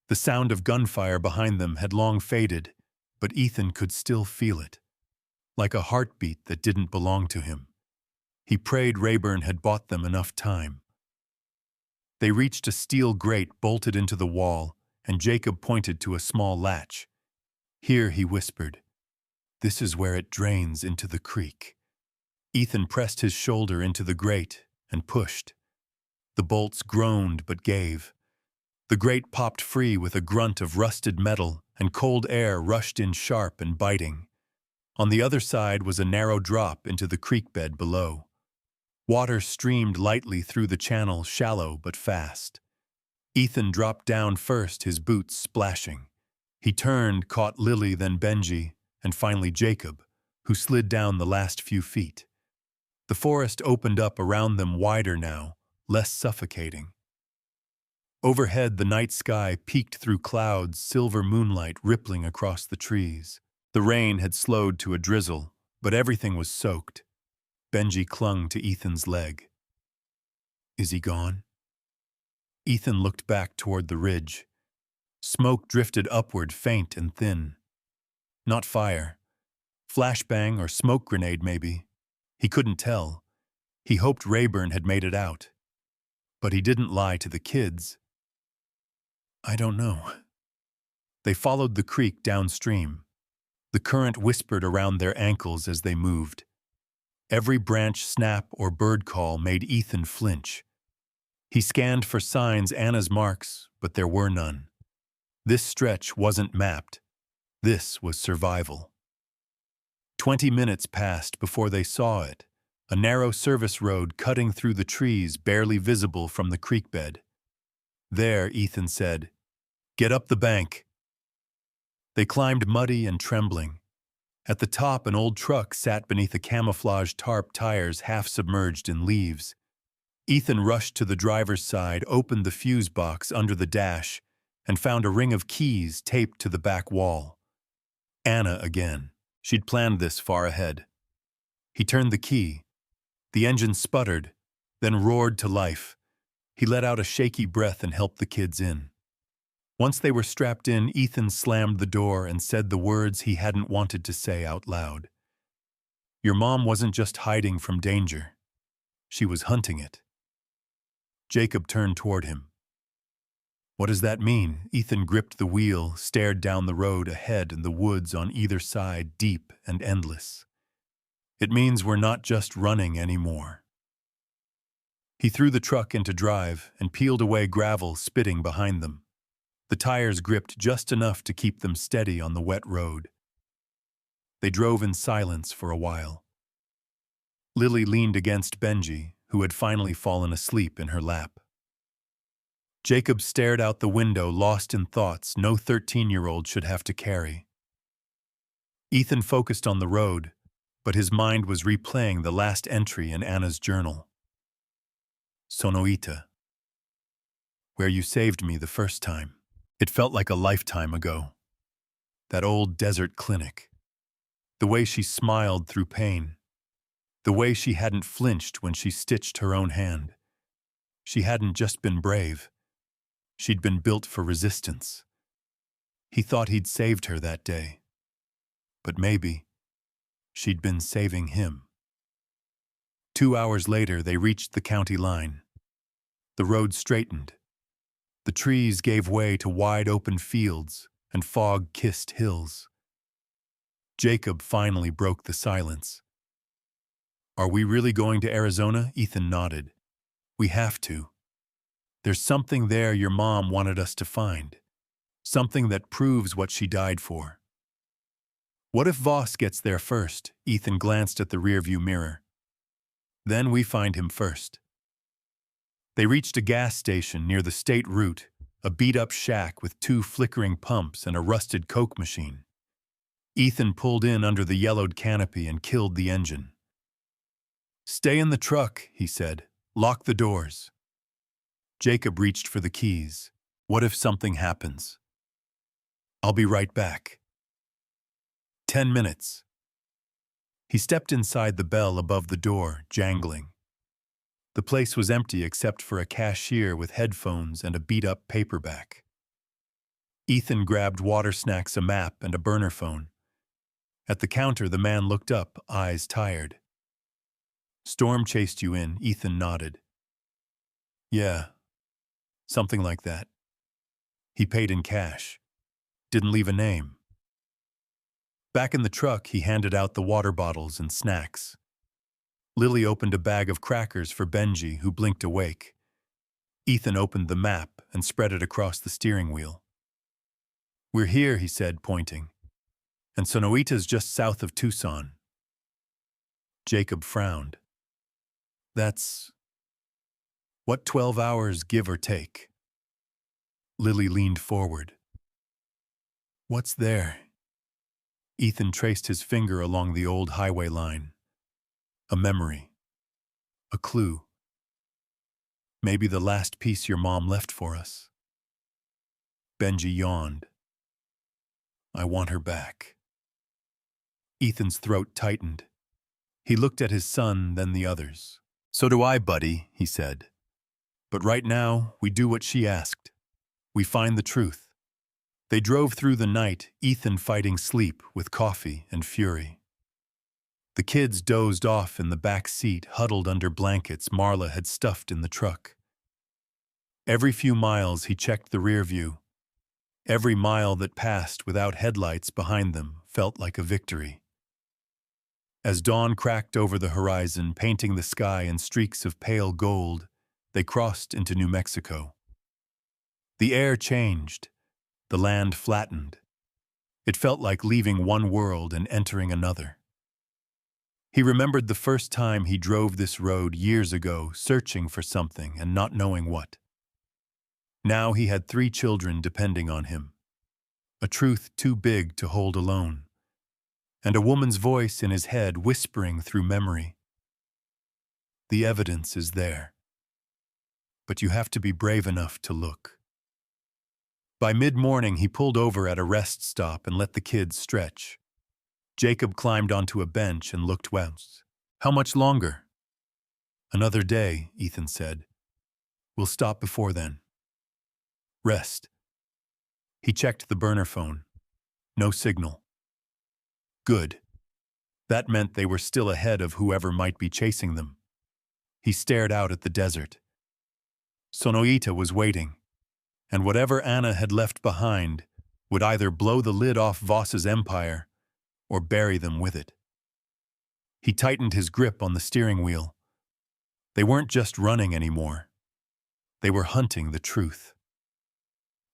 The sound of gunfire behind them had long faded, but Ethan could still feel it, like a heartbeat that didn't belong to him. He prayed Rayburn had bought them enough time. They reached a steel grate bolted into the wall, and Jacob pointed to a small latch. Here, he whispered, this is where it drains into the creek. Ethan pressed his shoulder into the grate and pushed. The bolts groaned but gave. The grate popped free with a grunt of rusted metal, and cold air rushed in sharp and biting. On the other side was a narrow drop into the creek bed below. Water streamed lightly through the channel, shallow but fast. Ethan dropped down first, his boots splashing. He turned, caught Lily, then Benji, and finally Jacob, who slid down the last few feet. The forest opened up around them, wider now, less suffocating. Overhead, the night sky peeked through clouds, silver moonlight rippling across the trees. The rain had slowed to a drizzle, but everything was soaked. Benji clung to Ethan's leg. Is he gone? Ethan looked back toward the ridge. Smoke drifted upward, faint and thin. Not fire. Flashbang or smoke grenade, maybe. He couldn't tell. He hoped Rayburn had made it out. But he didn't lie to the kids. I don't know. They followed the creek downstream. The current whispered around their ankles as they moved. Every branch snap or bird call made Ethan flinch. He scanned for signs, Anna's marks, but there were none. This stretch wasn't mapped. This was survival. 20 minutes passed before they saw it, a narrow service road cutting through the trees, barely visible from the creek bed. There, Ethan said, "Get up the bank." They climbed, muddy and trembling. At the top, an old truck sat beneath a camouflage tarp, tires half submerged in leaves. Ethan rushed to the driver's side, opened the fuse box under the dash, and found a ring of keys taped to the back wall. Anna again. She'd planned this far ahead. He turned the key. The engine sputtered, then roared to life. He let out a shaky breath and helped the kids in. Once they were strapped in, Ethan slammed the door and said the words he hadn't wanted to say out loud. Your mom wasn't just hiding from danger. She was hunting it. Jacob turned toward him. What does that mean? Ethan gripped the wheel, stared down the road ahead and the woods on either side, deep and endless. It means we're not just running anymore. He threw the truck into drive and peeled away gravel spitting behind them. The tires gripped just enough to keep them steady on the wet road. They drove in silence for a while. Lily leaned against Benji, who had finally fallen asleep in her lap. Jacob stared out the window, lost in thoughts no 13-year-old should have to carry. Ethan focused on the road, but his mind was replaying the last entry in Anna's journal. Sonoita, where you saved me the first time. It felt like a lifetime ago. That old desert clinic. The way she smiled through pain. The way she hadn't flinched when she stitched her own hand. She hadn't just been brave. She'd been built for resistance. He thought he'd saved her that day. But maybe she'd been saving him. 2 hours later, they reached the county line. The road straightened. The trees gave way to wide open fields and fog-kissed hills. Jacob finally broke the silence. Are we really going to Arizona? Ethan nodded. We have to. There's something there your mom wanted us to find. Something that proves what she died for. What if Voss gets there first? Ethan glanced at the rearview mirror. Then we find him first. They reached a gas station near the state route, a beat-up shack with 2 flickering pumps and a rusted Coke machine. Ethan pulled in under the yellowed canopy and killed the engine. Stay in the truck, he said. Lock the doors. Jacob reached for the keys. What if something happens? I'll be right back. 10 minutes. He stepped inside the bell above the door, jangling. The place was empty except for a cashier with headphones and a beat-up paperback. Ethan grabbed water snacks, a map, and a burner phone. At the counter, the man looked up, eyes tired. Storm chased you in, Ethan nodded. Yeah, something like that. He paid in cash. Didn't leave a name. Back in the truck, he handed out the water bottles and snacks. Lily opened a bag of crackers for Benji, who blinked awake. Ethan opened the map and spread it across the steering wheel. We're here, he said, pointing. And Sonoita's just south of Tucson. Jacob frowned. That's... what, 12 hours, give or take? Lily leaned forward. What's there? Ethan traced his finger along the old highway line. A memory. A clue. Maybe the last piece your mom left for us. Benji yawned. I want her back. Ethan's throat tightened. He looked at his son, then the others. So do I, buddy, he said. But right now, we do what she asked. We find the truth. They drove through the night, Ethan fighting sleep with coffee and fury. The kids dozed off in the back seat, huddled under blankets Marla had stuffed in the truck. Every few miles he checked the rear view. Every mile that passed without headlights behind them felt like a victory. As dawn cracked over the horizon, painting the sky in streaks of pale gold, they crossed into New Mexico. The air changed. The land flattened. It felt like leaving one world and entering another. He remembered the first time he drove this road years ago, searching for something and not knowing what. Now he had 3 children depending on him. A truth too big to hold alone. And a woman's voice in his head whispering through memory. The evidence is there. But you have to be brave enough to look. By mid-morning, he pulled over at a rest stop and let the kids stretch. Jacob climbed onto a bench and looked west. How much longer? Another day, Ethan said. We'll stop before then. Rest. He checked the burner phone. No signal. Good. That meant they were still ahead of whoever might be chasing them. He stared out at the desert. Sonoita was waiting, and whatever Anna had left behind would either blow the lid off Voss's empire or bury them with it. He tightened his grip on the steering wheel. They weren't just running anymore. They were hunting the truth.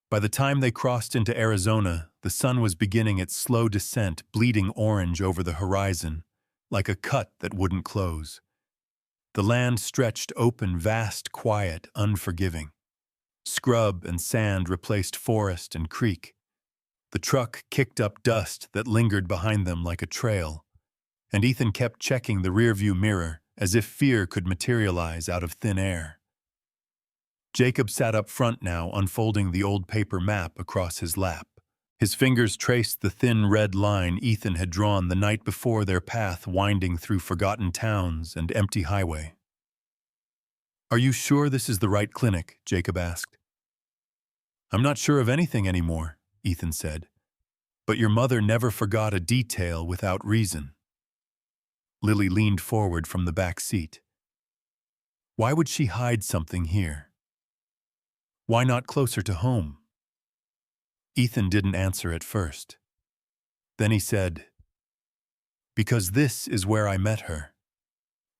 By the time they crossed into Arizona, the sun was beginning its slow descent, bleeding orange over the horizon, like a cut that wouldn't close. The land stretched open, vast, quiet, unforgiving. Scrub and sand replaced forest and creek. The truck kicked up dust that lingered behind them like a trail, and Ethan kept checking the rearview mirror as if fear could materialize out of thin air. Jacob sat up front now, unfolding the old paper map across his lap. His fingers traced the thin red line Ethan had drawn the night before, their path winding through forgotten towns and empty highway. "Are you sure this is the right clinic?" Jacob asked. "I'm not sure of anything anymore," Ethan said. "But your mother never forgot a detail without reason." Lily leaned forward from the back seat. "Why would she hide something here? Why not closer to home?" Ethan didn't answer at first. Then he said, "Because this is where I met her.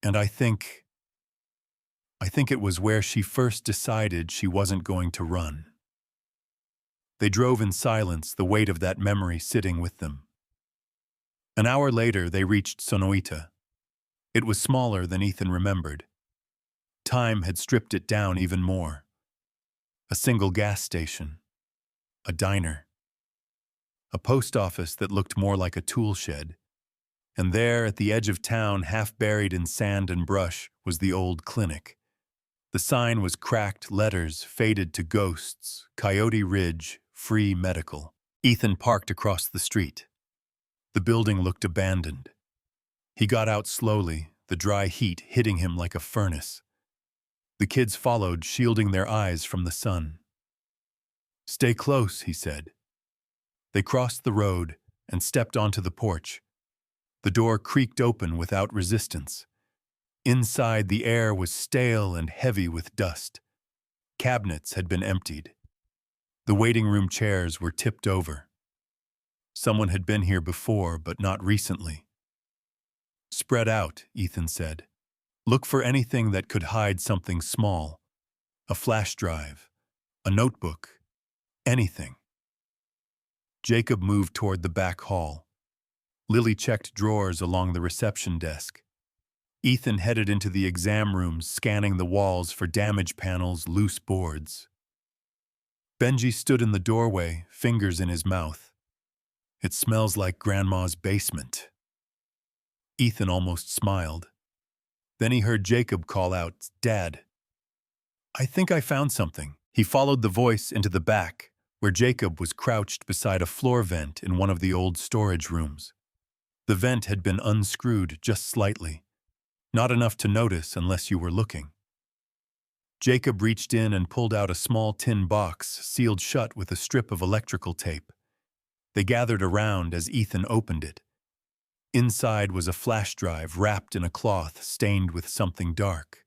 And I think it was where she first decided she wasn't going to run." They drove in silence, the weight of that memory sitting with them. An hour later, they reached Sonoita. It was smaller than Ethan remembered. Time had stripped it down even more. A single gas station. A diner. A post office that looked more like a tool shed. And there, at the edge of town, half buried in sand and brush, was the old clinic. The sign was cracked letters faded to ghosts, Coyote Ridge, free medical. Ethan parked across the street. The building looked abandoned. He got out slowly, the dry heat hitting him like a furnace. The kids followed, shielding their eyes from the sun. "Stay close," he said. They crossed the road and stepped onto the porch. The door creaked open without resistance. Inside, the air was stale and heavy with dust. Cabinets had been emptied. The waiting room chairs were tipped over. Someone had been here before, but not recently. "Spread out," Ethan said. "Look for anything that could hide something small. A flash drive, a notebook, anything." Jacob moved toward the back hall. Lily checked drawers along the reception desk. Ethan headed into the exam rooms, scanning the walls for damage panels, loose boards. Benji stood in the doorway, fingers in his mouth. "It smells like Grandma's basement." Ethan almost smiled. Then he heard Jacob call out, "Dad, I think I found something." He followed the voice into the back, where Jacob was crouched beside a floor vent in one of the old storage rooms. The vent had been unscrewed just slightly, not enough to notice unless you were looking. Jacob reached in and pulled out a small tin box sealed shut with a strip of electrical tape. They gathered around as Ethan opened it. Inside was a flash drive wrapped in a cloth stained with something dark.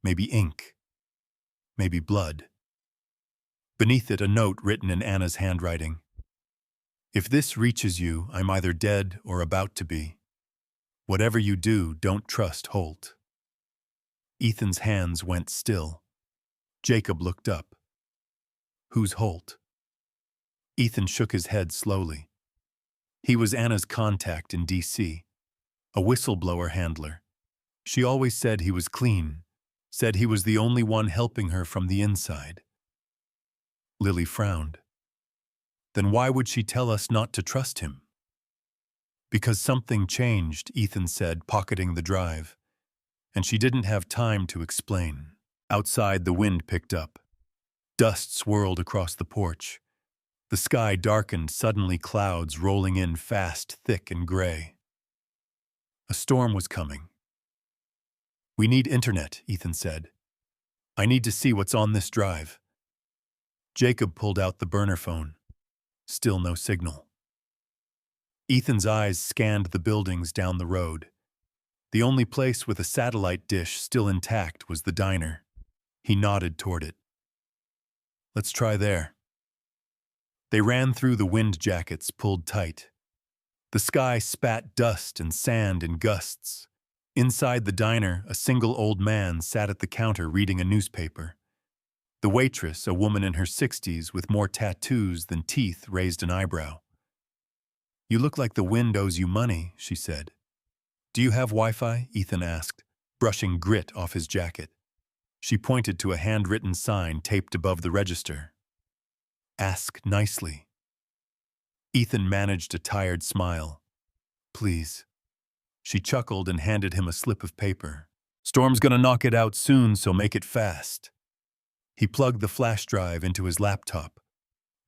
Maybe ink. Maybe blood. Beneath it, a note written in Anna's handwriting. "If this reaches you, I'm either dead or about to be. Whatever you do, don't trust Holt." Ethan's hands went still. Jacob looked up. "Who's Holt?" Ethan shook his head slowly. He was Anna's contact in D.C., a whistleblower handler. She always said he was clean, said he was the only one helping her from the inside. Lily frowned. "Then why would she tell us not to trust him?" "Because something changed," Ethan said, pocketing the drive. And she didn't have time to explain. Outside, the wind picked up. Dust swirled across the porch. The sky darkened, suddenly clouds rolling in fast, thick and gray. A storm was coming. "We need internet," Ethan said. "I need to see what's on this drive." Jacob pulled out the burner phone. Still no signal. Ethan's eyes scanned the buildings down the road. The only place with a satellite dish still intact was the diner. He nodded toward it. "Let's try there." They ran through the wind jackets pulled tight. The sky spat dust and sand in gusts. Inside the diner, a single old man sat at the counter reading a newspaper. The waitress, a woman in her 60s with more tattoos than teeth, raised an eyebrow. "You look like the wind owes you money," she said. "Do you have Wi-Fi?" Ethan asked, brushing grit off his jacket. She pointed to a handwritten sign taped above the register. Ask nicely. Ethan managed a tired smile. Please. She chuckled and handed him a slip of paper. Storm's gonna knock it out soon, so make it fast. He plugged the flash drive into his laptop.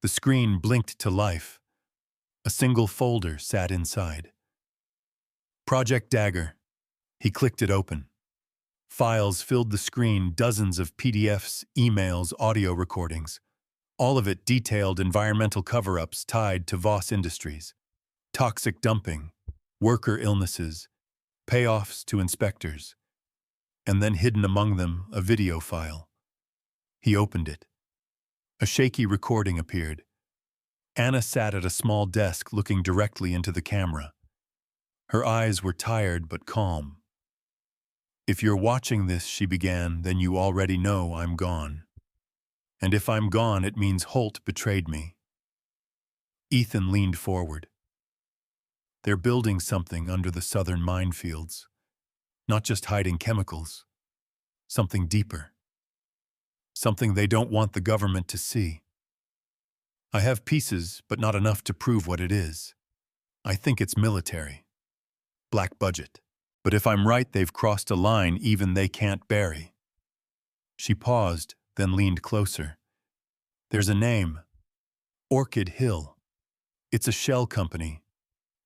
The screen blinked to life. A single folder sat inside. Project Dagger. He clicked it open. Files filled the screen, dozens of PDFs, emails, audio recordings. All of it detailed environmental cover-ups tied to Voss Industries. Toxic dumping, worker illnesses, payoffs to inspectors. And then hidden among them, a video file. He opened it. A shaky recording appeared. Anna sat at a small desk looking directly into the camera. Her eyes were tired but calm. If you're watching this, she began, then you already know I'm gone. And if I'm gone, it means Holt betrayed me. Ethan leaned forward. They're building something under the southern minefields. Not just hiding chemicals. Something deeper. Something they don't want the government to see. I have pieces, but not enough to prove what it is. I think it's military. Black budget. But if I'm right, they've crossed a line even they can't bury. She paused, then leaned closer. There's a name. Orchid Hill. It's a shell company.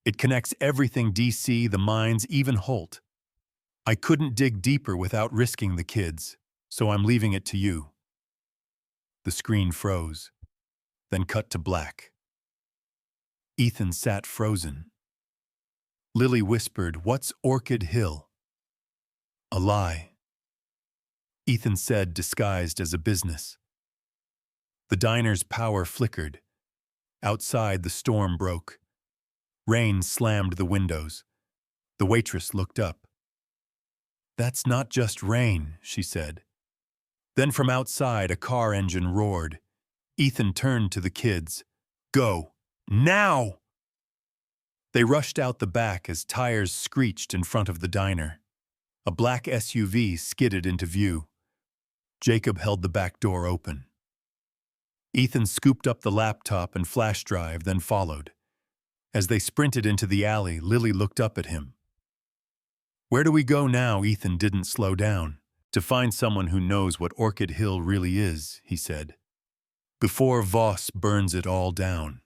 It connects everything DC, the mines, even Holt. I couldn't dig deeper without risking the kids, so I'm leaving it to you. The screen froze, then cut to black. Ethan sat frozen. Lily whispered, "What's Orchid Hill?" "A lie," Ethan said, disguised as a business. The diner's power flickered. Outside, the storm broke. Rain slammed the windows. The waitress looked up. "That's not just rain," she said. Then from outside, a car engine roared. Ethan turned to the kids. "Go! Now!" They rushed out the back as tires screeched in front of the diner. A black SUV skidded into view. Jacob held the back door open. Ethan scooped up the laptop and flash drive, then followed. As they sprinted into the alley, Lily looked up at him. "Where do we go now?" Ethan didn't slow down. "To find someone who knows what Orchid Hill really is," he said. "Before Voss burns it all down."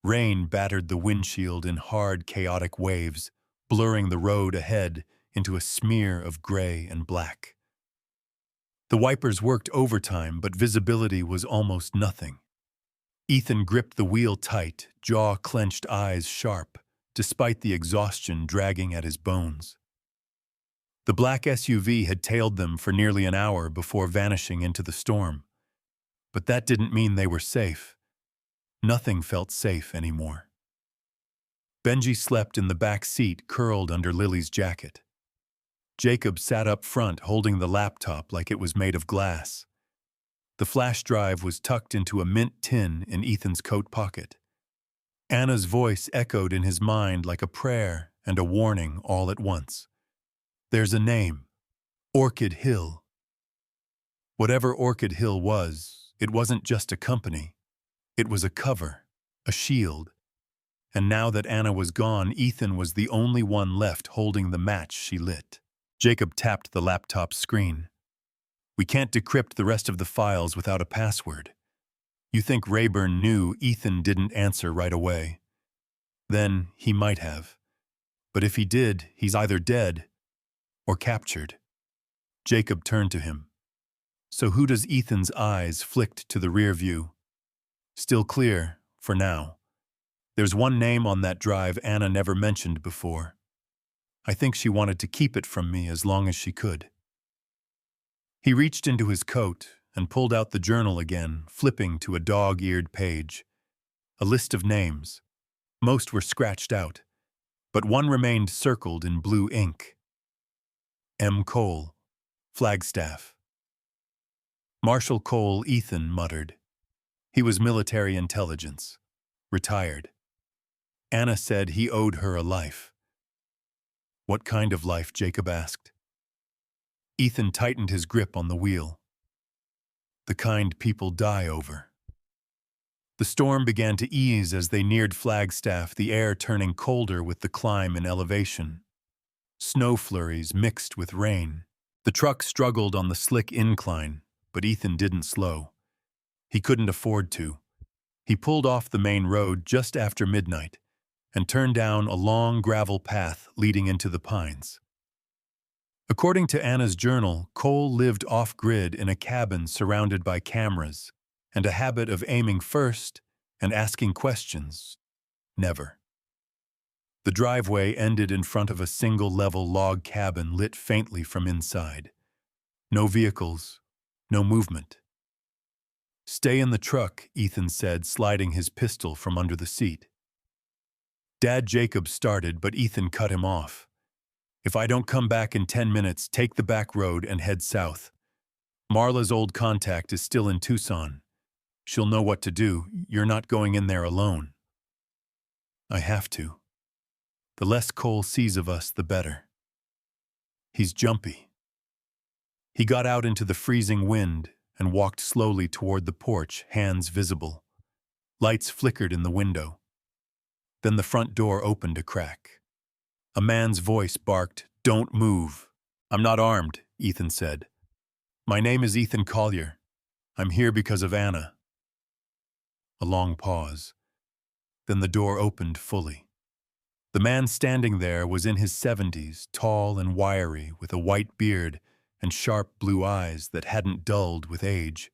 Rain battered the windshield in hard, chaotic waves, blurring the road ahead into a smear of gray and black. The wipers worked overtime, but visibility was almost nothing. Ethan gripped the wheel tight, jaw clenched, eyes sharp, despite the exhaustion dragging at his bones. The black SUV had tailed them for nearly an hour before vanishing into the storm. But that didn't mean they were safe. Nothing felt safe anymore. Benji slept in the back seat, curled under Lily's jacket. Jacob sat up front, holding the laptop like it was made of glass. The flash drive was tucked into a mint tin in Ethan's coat pocket. Anna's voice echoed in his mind like a prayer and a warning all at once. "There's a name. Orchid Hill." Whatever Orchid Hill was, it wasn't just a company. It was a cover, a shield. And now that Anna was gone, Ethan was the only one left holding the match she lit. Jacob tapped the laptop screen. "We can't decrypt the rest of the files without a password." "You think Rayburn knew?" Ethan didn't answer right away. "Then he might have. But if he did, he's either dead or captured." Jacob turned to him. "So who does?" Ethan's eyes flicked to the rear view. "Still clear, for now. There's one name on that drive Anna never mentioned before. I think she wanted to keep it from me as long as she could." He reached into his coat and pulled out the journal again, flipping to a dog-eared page. A list of names. Most were scratched out, but one remained circled in blue ink. M. Cole, Flagstaff. Marshall Cole, Ethan muttered. He was military intelligence. Retired. Anna said he owed her a life. "What kind of life?" Jacob asked. Ethan tightened his grip on the wheel. The kind people die over. The storm began to ease as they neared Flagstaff, the air turning colder with the climb in elevation. Snow flurries mixed with rain. The truck struggled on the slick incline, but Ethan didn't slow. He couldn't afford to. He pulled off the main road just after midnight and turned down a long gravel path leading into the pines. According to Anna's journal, Cole lived off-grid in a cabin surrounded by cameras and a habit of aiming first and asking questions. Never. The driveway ended in front of a single-level log cabin lit faintly from inside. No vehicles, no movement. "Stay in the truck," Ethan said, sliding his pistol from under the seat. Dad Jacob started, but Ethan cut him off. "If I don't come back in 10 minutes, take the back road and head south. Marla's old contact is still in Tucson. She'll know what to do. You're not going in there alone." "I have to. The less Cole sees of us, the better. He's jumpy." He got out into the freezing wind and walked slowly toward the porch, hands visible. Lights flickered in the window. Then the front door opened a crack. A man's voice barked, "Don't move." "I'm not armed," Ethan said. "My name is Ethan Collier. I'm here because of Anna." A long pause. Then the door opened fully. The man standing there was in his 70s, tall and wiry, with a white beard and sharp blue eyes that hadn't dulled with age.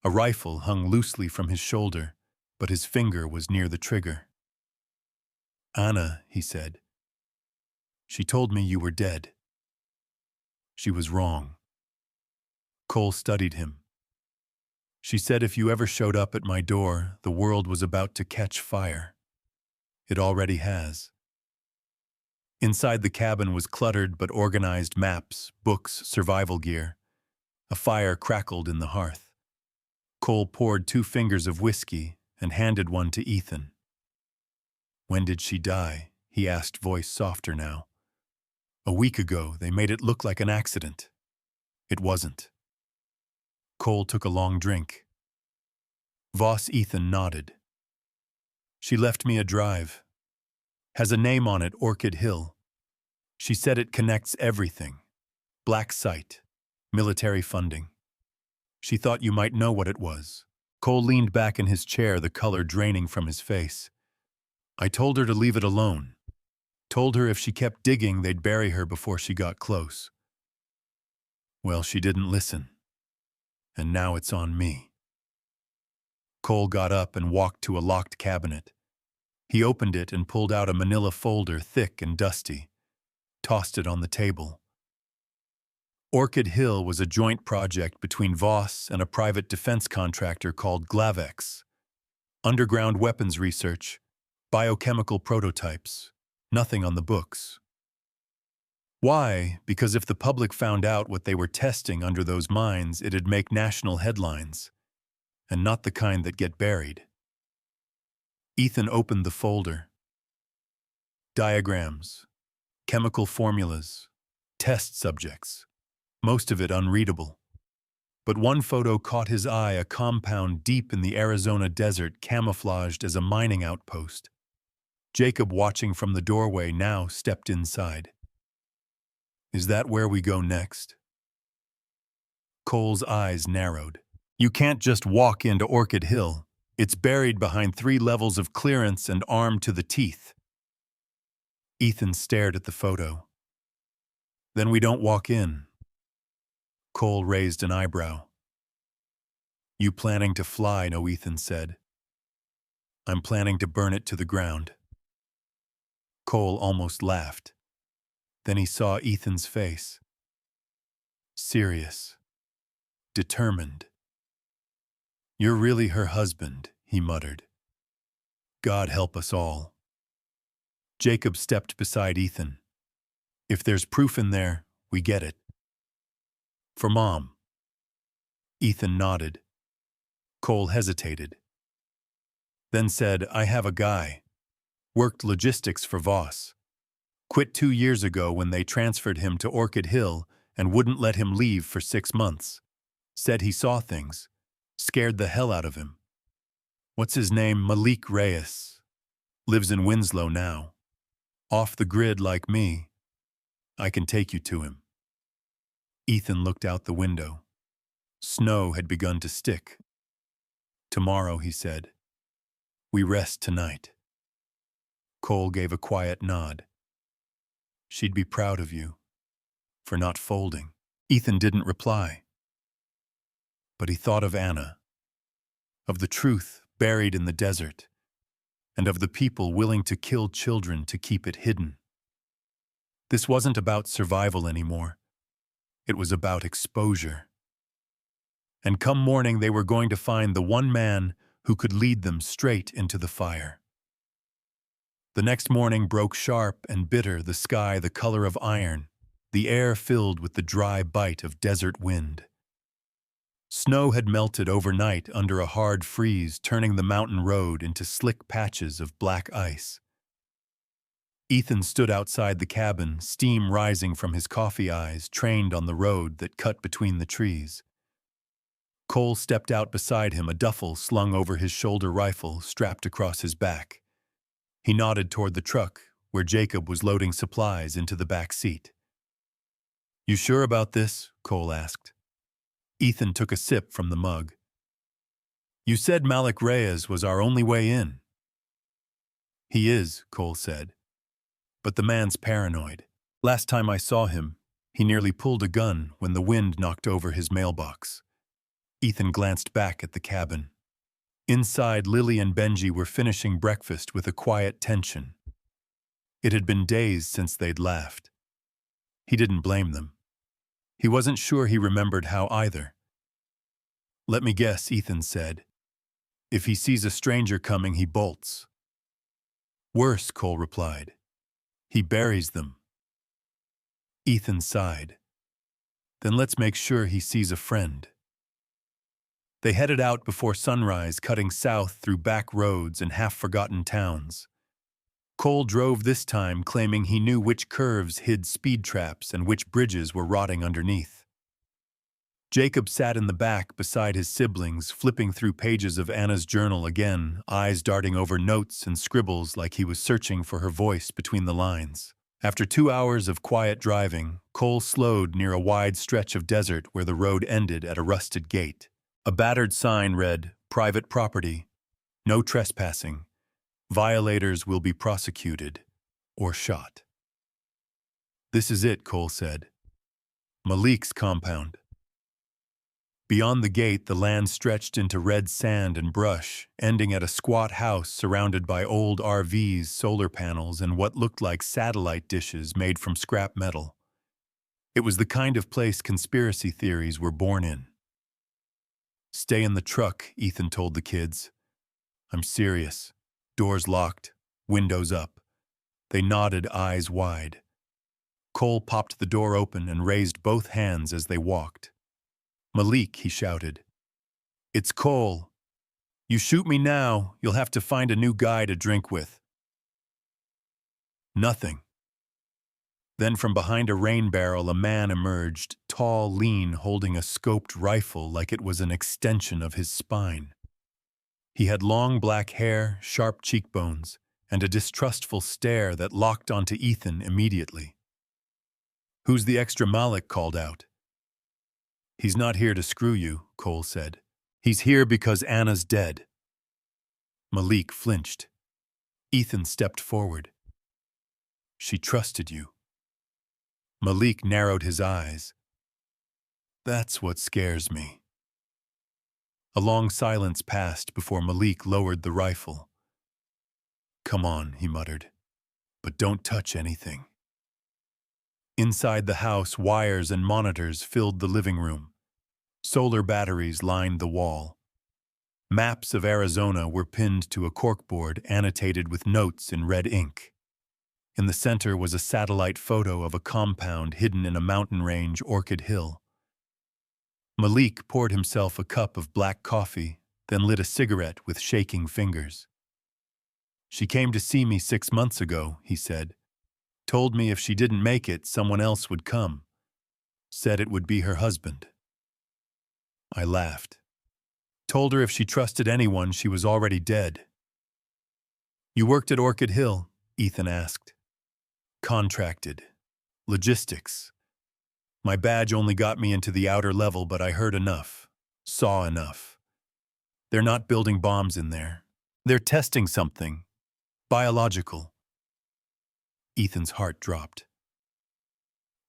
A rifle hung loosely from his shoulder, but his finger was near the trigger. "Anna," he said. "She told me you were dead." She was wrong. Cole studied him. "She said if you ever showed up at my door, the world was about to catch fire. It already has." Inside the cabin was cluttered but organized maps, books, survival gear. A fire crackled in the hearth. Cole poured 2 fingers of whiskey and handed one to Ethan. "When did she die?" he asked, voice softer now. "A week ago. They made it look like an accident. It wasn't." Cole took a long drink. Voss Ethan nodded. "She left me a drive. Has a name on it, Orchid Hill. She said it connects everything. Black site. Military funding. She thought you might know what it was." Cole leaned back in his chair, the color draining from his face. "I told her to leave it alone. Told her if she kept digging, they'd bury her before she got close. Well, she didn't listen. And now it's on me." Cole got up and walked to a locked cabinet. He opened it and pulled out a manila folder, thick and dusty. Tossed it on the table. Orchid Hill was a joint project between Voss and a private defense contractor called Glavex. Underground weapons research, biochemical prototypes, nothing on the books. Why? Because if the public found out what they were testing under those mines, it'd make national headlines, and not the kind that get buried. Ethan opened the folder. Diagrams, chemical formulas, test subjects, most of it unreadable. But one photo caught his eye, a compound deep in the Arizona desert camouflaged as a mining outpost. Jacob, watching from the doorway, now stepped inside. "Is that where we go next?" Cole's eyes narrowed. "You can't just walk into Orchid Hill. It's buried behind 3 levels of clearance and armed to the teeth." Ethan stared at the photo. "Then we don't walk in." Cole raised an eyebrow. "You planning to fly?" No, Ethan said. "I'm planning to burn it to the ground." Cole almost laughed. Then he saw Ethan's face. Serious. Determined. "You're really her husband," he muttered. "God help us all." Jacob stepped beside Ethan. "If there's proof in there, we get it." "For Mom." Ethan nodded. Cole hesitated. Then said, "I have a guy. Worked logistics for Voss. Quit 2 years ago when they transferred him to Orchid Hill and wouldn't let him leave for 6 months. Said he saw things. Scared the hell out of him. What's his name? Malik Reyes. Lives in Winslow now. Off the grid like me. I can take you to him. Ethan looked out the window. Snow had begun to stick. Tomorrow, he said. We rest tonight. Cole gave a quiet nod. She'd be proud of you. For not folding. Ethan didn't reply. But he thought of Anna. Of the truth buried in the desert. And of the people willing to kill children to keep it hidden. This wasn't about survival anymore. It was about exposure. And come morning, they were going to find the one man who could lead them straight into the fire. The next morning broke sharp and bitter, the sky the color of iron, the air filled with the dry bite of desert wind. Snow had melted overnight under a hard freeze, turning the mountain road into slick patches of black ice. Ethan stood outside the cabin, steam rising from his coffee eyes, trained on the road that cut between the trees. Cole stepped out beside him, a duffel slung over his shoulder rifle strapped across his back. He nodded toward the truck, where Jacob was loading supplies into the back seat. You sure about this? Cole asked. Ethan took a sip from the mug. You said Malik Reyes was our only way in. He is, Cole said. But the man's paranoid. Last time I saw him, he nearly pulled a gun when the wind knocked over his mailbox. Ethan glanced back at the cabin. Inside, Lily and Benji were finishing breakfast with a quiet tension. It had been days since they'd laughed. He didn't blame them. He wasn't sure he remembered how either. Let me guess, Ethan said. If he sees a stranger coming, he bolts. Worse, Cole replied. He buries them. Ethan sighed. Then let's make sure he sees a friend. They headed out before sunrise, cutting south through back roads and half-forgotten towns. Cole drove this time, claiming he knew which curves hid speed traps and which bridges were rotting underneath. Jacob sat in the back beside his siblings, flipping through pages of Anna's journal again, eyes darting over notes and scribbles like he was searching for her voice between the lines. After 2 hours of quiet driving, Cole slowed near a wide stretch of desert where the road ended at a rusted gate. A battered sign read, "Private property. No trespassing. Violators will be prosecuted or shot." This is it, Cole said. Malik's compound. Beyond the gate, the land stretched into red sand and brush, ending at a squat house surrounded by old RVs, solar panels, and what looked like satellite dishes made from scrap metal. It was the kind of place conspiracy theories were born in. Stay in the truck, Ethan told the kids. I'm serious. Doors locked, windows up. They nodded, eyes wide. Cole popped the door open and raised both hands as they walked. Malik, he shouted. It's Cole. You shoot me now, you'll have to find a new guy to drink with. Nothing. Then from behind a rain barrel, a man emerged, tall, lean, holding a scoped rifle like it was an extension of his spine. He had long black hair, sharp cheekbones, and a distrustful stare that locked onto Ethan immediately. Who's the extra Malik? Called out. He's not here to screw you, Cole said. He's here because Anna's dead. Malik flinched. Ethan stepped forward. She trusted you. Malik narrowed his eyes. That's what scares me. A long silence passed before Malik lowered the rifle. Come on, he muttered, but don't touch anything. Inside the house, wires and monitors filled the living room. Solar batteries lined the wall. Maps of Arizona were pinned to a corkboard annotated with notes in red ink. In the center was a satellite photo of a compound hidden in a mountain range, Orchid Hill. Malik poured himself a cup of black coffee, then lit a cigarette with shaking fingers. She came to see me 6 months ago, he said. Told me if she didn't make it, someone else would come. Said it would be her husband. I laughed. Told her if she trusted anyone, she was already dead. You worked at Orchid Hill? Ethan asked. Contracted. Logistics. My badge only got me into the outer level, but I heard enough. Saw enough. They're not building bombs in there. They're testing something. Biological. Ethan's heart dropped.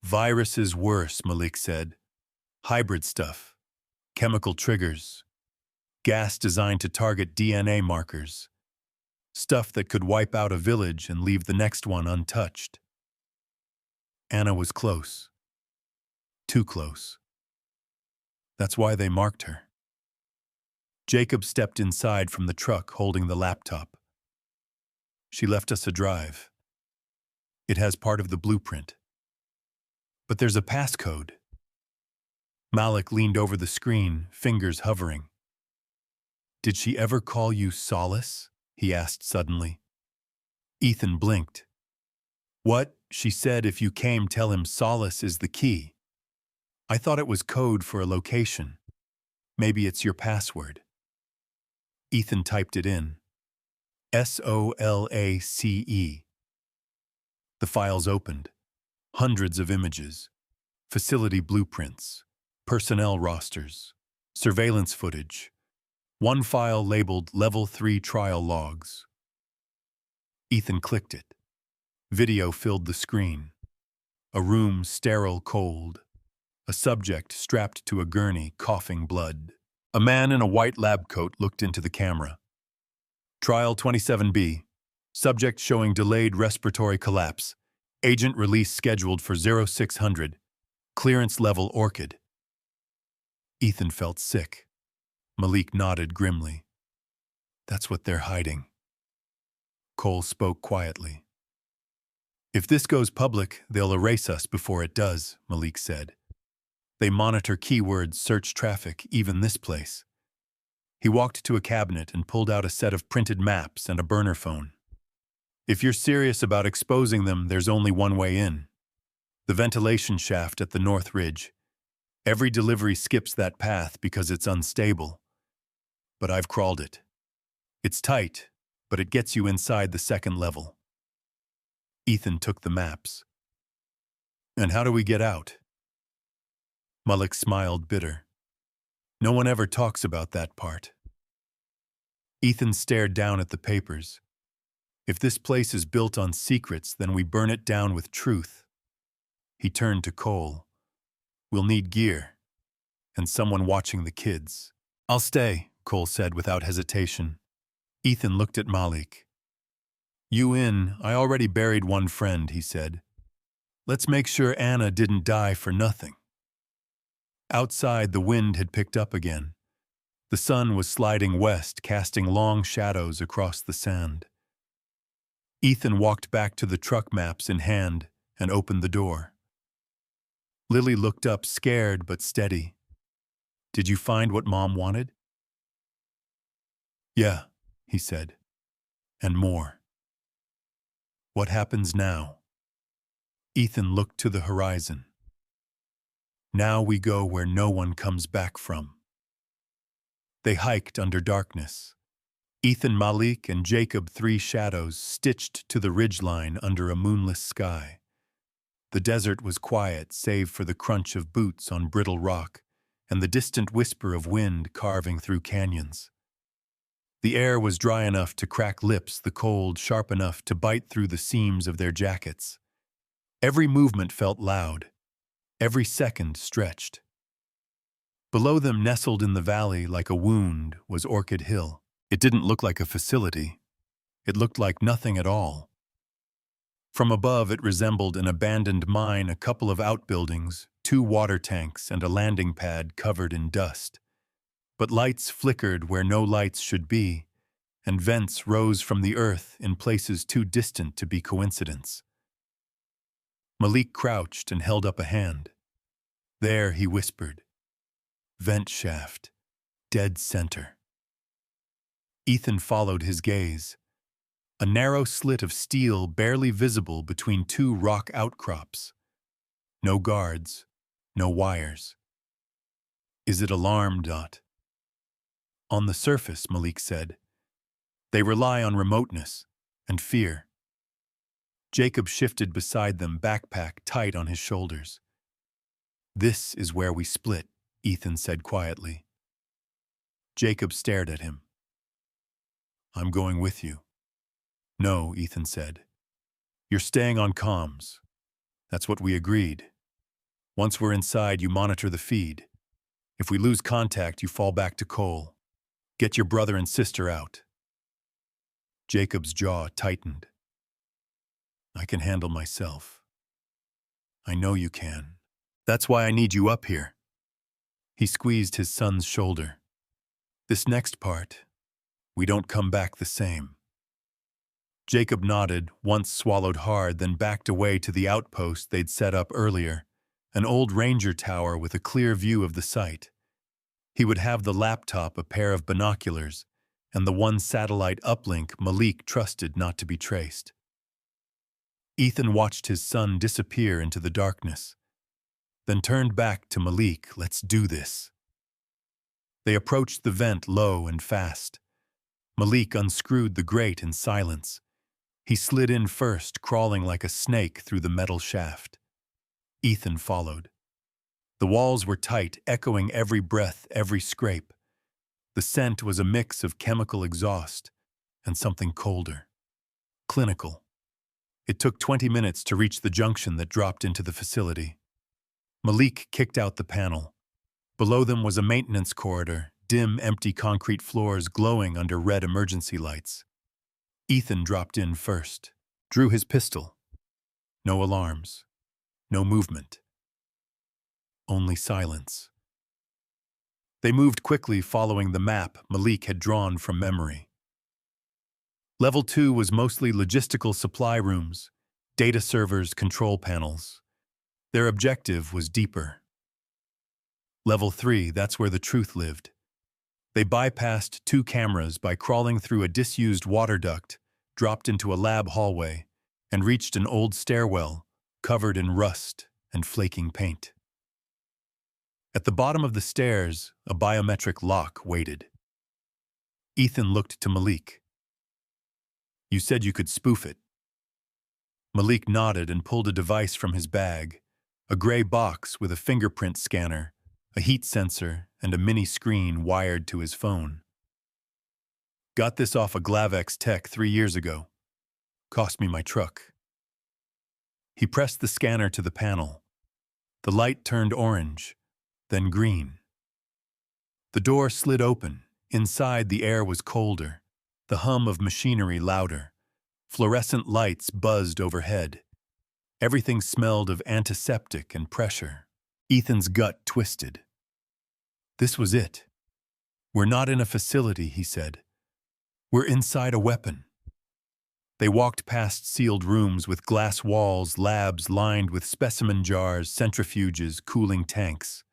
Virus is worse, Malik said. Hybrid stuff. Chemical triggers. Gas designed to target DNA markers. Stuff that could wipe out a village and leave the next one untouched. Anna was close. Too close. That's why they marked her. Jacob stepped inside from the truck holding the laptop. She left us a drive. It has part of the blueprint. But there's a passcode. Malik leaned over the screen, fingers hovering. Did she ever call you Solace? He asked suddenly. Ethan blinked. What? She said if you came, tell him Solace is the key. I thought it was code for a location. Maybe it's your password. Ethan typed it in. SOLACE. The files opened. Hundreds of images. Facility blueprints. Personnel rosters. Surveillance footage. One file labeled Level 3 Trial Logs. Ethan clicked it. Video filled the screen. A room sterile cold. A subject strapped to a gurney coughing blood. A man in a white lab coat looked into the camera. Trial 27B. Subject showing delayed respiratory collapse. Agent release scheduled for 0600. Clearance level Orchid. Ethan felt sick. Malik nodded grimly. That's what they're hiding. Cole spoke quietly. If this goes public, they'll erase us before it does, Malik said. They monitor keywords, search traffic, even this place. He walked to a cabinet and pulled out a set of printed maps and a burner phone. If you're serious about exposing them, there's only one way in. The ventilation shaft at the North Ridge. Every delivery skips that path because it's unstable. But I've crawled it. It's tight, but it gets you inside the second level. Ethan took the maps. And how do we get out? Malik smiled bitter. No one ever talks about that part. Ethan stared down at the papers. If this place is built on secrets, then we burn it down with truth. He turned to Cole. We'll need gear. And someone watching the kids. I'll stay, Cole said without hesitation. Ethan looked at Malik. You in, I already buried one friend, he said. Let's make sure Anna didn't die for nothing. Outside, the wind had picked up again. The sun was sliding west, casting long shadows across the sand. Ethan walked back to the truck maps in hand and opened the door. Lily looked up, scared but steady. Did you find what Mom wanted? Yeah, he said. And more. What happens now? Ethan looked to the horizon. Now we go where no one comes back from. They hiked under darkness. Ethan, Malik, and Jacob, three shadows stitched to the ridgeline under a moonless sky. The desert was quiet save for the crunch of boots on brittle rock and the distant whisper of wind carving through canyons. The air was dry enough to crack lips, the cold sharp enough to bite through the seams of their jackets. Every movement felt loud. Every second stretched. Below them, nestled in the valley like a wound, was Orchid Hill. It didn't look like a facility. It looked like nothing at all. From above, it resembled an abandoned mine, a couple of outbuildings, 2 water tanks, and a landing pad covered in dust. But lights flickered where no lights should be, and vents rose from the earth in places too distant to be coincidence. Malik crouched and held up a hand. There, he whispered. Vent shaft. Dead center. Ethan followed his gaze. A narrow slit of steel barely visible between 2 rock outcrops. No guards. no wires. Is it alarm? On the surface, Malik said. They rely on remoteness and fear. Jacob shifted beside them, backpack tight on his shoulders. This is where we split, Ethan said quietly. Jacob stared at him. I'm going with you. No, Ethan said. You're staying on comms. That's what we agreed. Once we're inside, you monitor the feed. If we lose contact, you fall back to Cole. Get your brother and sister out. Jacob's jaw tightened. I can handle myself. I know you can. That's why I need you up here. He squeezed his son's shoulder. This next part, we don't come back the same. Jacob nodded, once swallowed hard, then backed away to the outpost they'd set up earlier, an old ranger tower with a clear view of the site. He would have the laptop, a pair of binoculars, and the one satellite uplink Malik trusted not to be traced. Ethan watched his son disappear into the darkness, then turned back to Malik. Let's do this. They approached the vent low and fast. Malik unscrewed the grate in silence. He slid in first, crawling like a snake through the metal shaft. Ethan followed. The walls were tight, echoing every breath, every scrape. The scent was a mix of chemical exhaust and something colder. Clinical. It took 20 minutes to reach the junction that dropped into the facility. Malik kicked out the panel. Below them was a maintenance corridor, dim, empty concrete floors glowing under red emergency lights. Ethan dropped in first, drew his pistol. No alarms, no movement. Only silence. They moved quickly, following the map Malik had drawn from memory. Level 2 was mostly logistical supply rooms, data servers, control panels. Their objective was deeper. Level 3, that's where the truth lived. They bypassed 2 cameras by crawling through a disused water duct, dropped into a lab hallway, and reached an old stairwell covered in rust and flaking paint. At the bottom of the stairs, a biometric lock waited. Ethan looked to Malik. You said you could spoof it. Malik nodded and pulled a device from his bag, a gray box with a fingerprint scanner, a heat sensor, and a mini screen wired to his phone. Got this off a Glavex Tech 3 years ago. Cost me my truck. He pressed the scanner to the panel. The light turned orange, then green. The door slid open. Inside, the air was colder, the hum of machinery louder. Fluorescent lights buzzed overhead. Everything smelled of antiseptic and pressure. Ethan's gut twisted. This was it. We're not in a facility, he said. We're inside a weapon. They walked past sealed rooms with glass walls, labs lined with specimen jars, centrifuges, cooling tanks.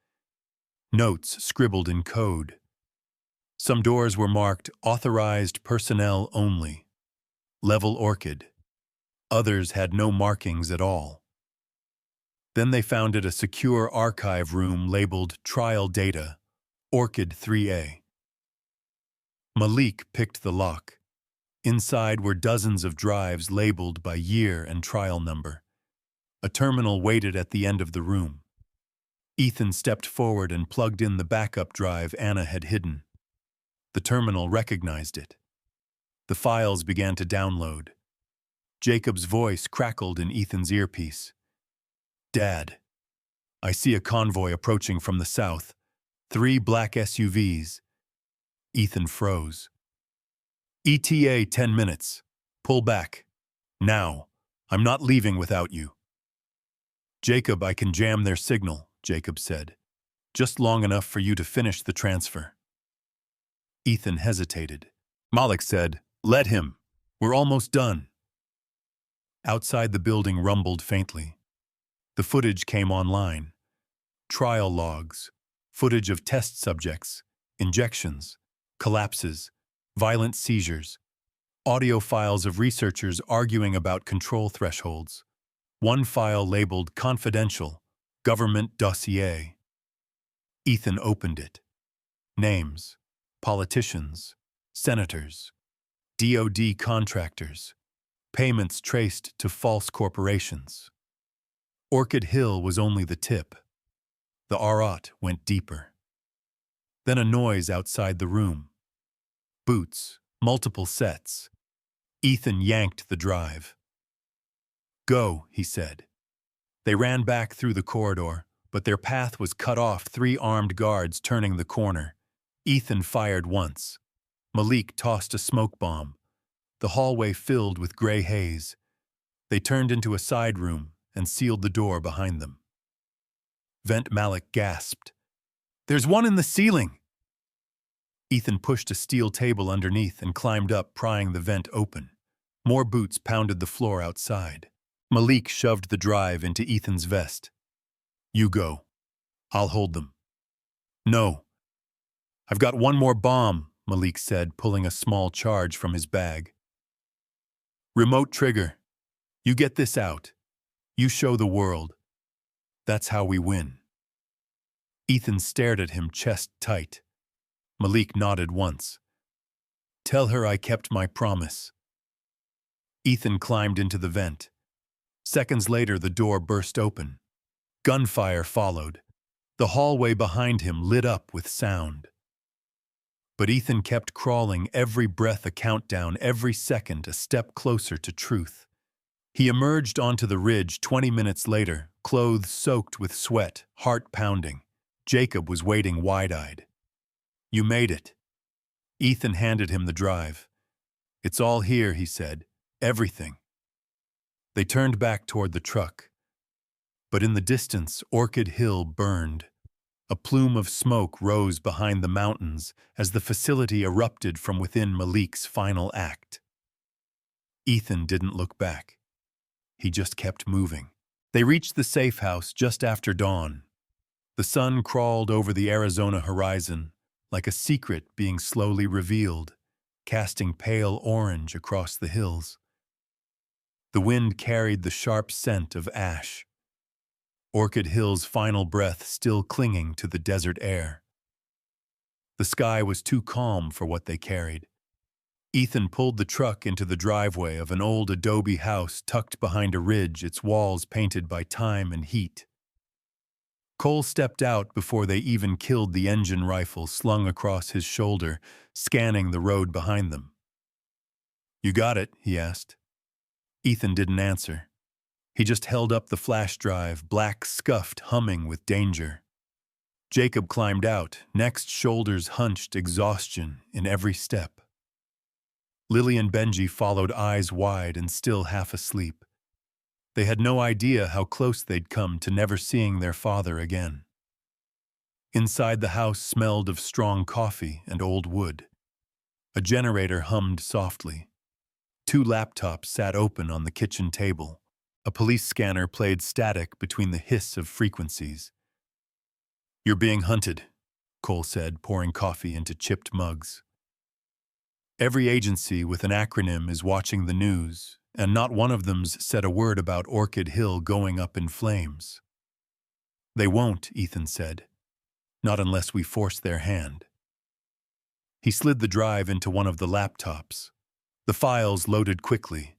Notes scribbled in code. Some doors were marked authorized personnel only. Level Orchid. Others had no markings at all. Then they found a secure archive room labeled Trial Data, Orchid 3A. Malik picked the lock. Inside were dozens of drives labeled by year and trial number. A terminal waited at the end of the room. Ethan stepped forward and plugged in the backup drive Anna had hidden. The terminal recognized it. The files began to download. Jacob's voice crackled in Ethan's earpiece. Dad, I see a convoy approaching from the south. 3 black SUVs. Ethan froze. ETA 10 minutes. Pull back. Now. I'm not leaving without you. Jacob, I can jam their signal, Jacob said. Just long enough for you to finish the transfer. Ethan hesitated. Malik said, Let him. We're almost done. Outside the building rumbled faintly. The footage came online. Trial logs, footage of test subjects, injections, collapses, violent seizures, audio files of researchers arguing about control thresholds. One file labeled Confidential, Government dossier. Ethan opened it. Names. Politicians. Senators. DoD contractors. Payments traced to false corporations. Orchid Hill was only the tip. The ROT went deeper. Then a noise outside the room. Boots, multiple sets. Ethan yanked the drive. "Go," he said. They ran back through the corridor, but their path was cut off, 3 armed guards turning the corner. Ethan fired once. Malik tossed a smoke bomb. The hallway filled with gray haze. They turned into a side room and sealed the door behind them. Vent Malik gasped. "There's one in the ceiling!" Ethan pushed a steel table underneath and climbed up, prying the vent open. More boots pounded the floor outside. Malik shoved the drive into Ethan's vest. "You go. I'll hold them." "No. I've got one more bomb," Malik said, pulling a small charge from his bag. "Remote trigger. You get this out. You show the world. That's how we win." Ethan stared at him, chest tight. Malik nodded once. "Tell her I kept my promise." Ethan climbed into the vent. Seconds later, the door burst open. Gunfire followed. The hallway behind him lit up with sound. But Ethan kept crawling, every breath a countdown, every second a step closer to truth. He emerged onto the ridge 20 minutes later, clothes soaked with sweat, heart pounding. Jacob was waiting wide-eyed. "You made it." Ethan handed him the drive. "It's all here," he said. "Everything." They turned back toward the truck. But in the distance, Orchid Hill burned. A plume of smoke rose behind the mountains as the facility erupted from within Malik's final act. Ethan didn't look back. He just kept moving. They reached the safe house just after dawn. The sun crawled over the Arizona horizon, like a secret being slowly revealed, casting pale orange across the hills. The wind carried the sharp scent of ash. Orchid Hill's final breath still clinging to the desert air. The sky was too calm for what they carried. Ethan pulled the truck into the driveway of an old adobe house tucked behind a ridge, its walls painted by time and heat. Cole stepped out before they even killed the engine rifle slung across his shoulder, scanning the road behind them. "You got it?" he asked. Ethan didn't answer. He just held up the flash drive, black scuffed, humming with danger. Jacob climbed out, next shoulders hunched, exhaustion in every step. Lily and Benji followed, eyes wide and still half asleep. They had no idea how close they'd come to never seeing their father again. Inside, the house smelled of strong coffee and old wood. A generator hummed softly. 2 laptops sat open on the kitchen table. A police scanner played static between the hiss of frequencies. "You're being hunted," Cole said, pouring coffee into chipped mugs. "Every agency with an acronym is watching the news, and not one of them's said a word about Orchid Hill going up in flames." "They won't," Ethan said. "Not unless we force their hand." He slid the drive into one of the laptops. The files loaded quickly.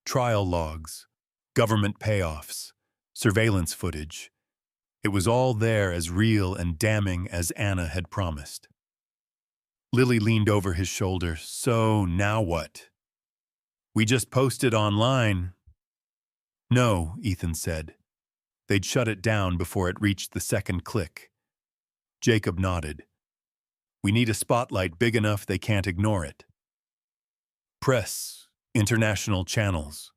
Trial logs, government payoffs, surveillance footage. It was all there, as real and damning as Anna had promised. Lily leaned over his shoulder. "So, now what?" "We just posted online." "No," Ethan said. They'd shut it down before it reached the second click. Jacob nodded. "We need a spotlight big enough they can't ignore it." "Press, international channels."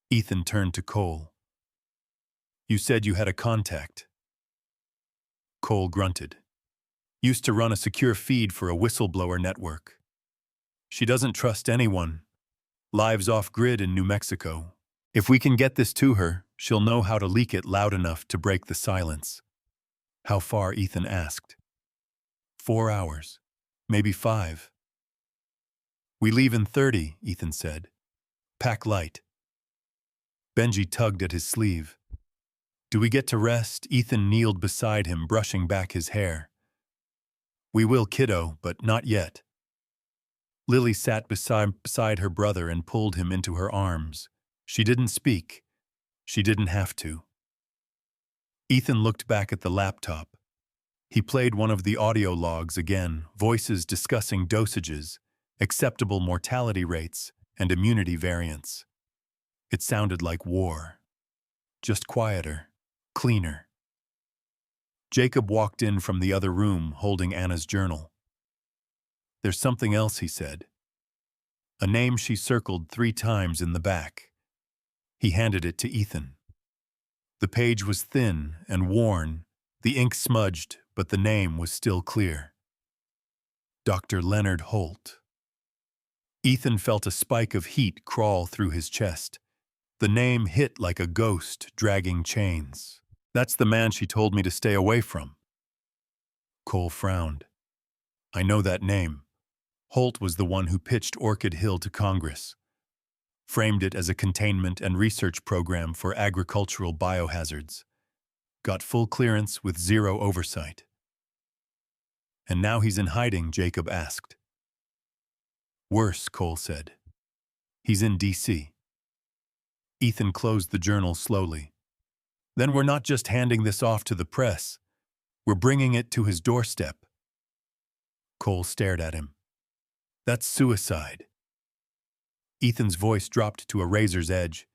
Ethan turned to Cole. "You said you had a contact." Cole grunted. "Used to run a secure feed for a whistleblower network. She doesn't trust anyone. Lives off-grid in New Mexico. If we can get this to her, she'll know how to leak it loud enough to break the silence." "How far?" Ethan asked. 4 hours. Maybe 5. "We leave in 30, Ethan said. "Pack light." Benji tugged at his sleeve. Do we get to rest? Ethan kneeled beside him, brushing back his hair. We will, kiddo, but not yet. Lily sat beside her brother and pulled him into her arms. She didn't speak. She didn't have to. Ethan looked back at the laptop. He played one of the audio logs again, voices discussing dosages, acceptable mortality rates, and immunity variants. It sounded like war. Just quieter, cleaner. Jacob walked in from the other room, holding Anna's journal. There's something else, he said. A name she circled 3 times in the back. He handed it to Ethan. The page was thin and worn, the ink smudged, but the name was still clear. Dr. Leonard Holt. Ethan felt a spike of heat crawl through his chest. The name hit like a ghost dragging chains. That's the man she told me to stay away from. Cole frowned. I know that name. Holt was the one who pitched Orchid Hill to Congress, framed it as a containment and research program for agricultural biohazards, got full clearance with 0 oversight. And now he's in hiding, Jacob asked. Worse, Cole said. He's in D.C. Ethan closed the journal slowly. Then we're not just handing this off to the press. We're bringing it to his doorstep. Cole stared at him. That's suicide. Ethan's voice dropped to a razor's edge.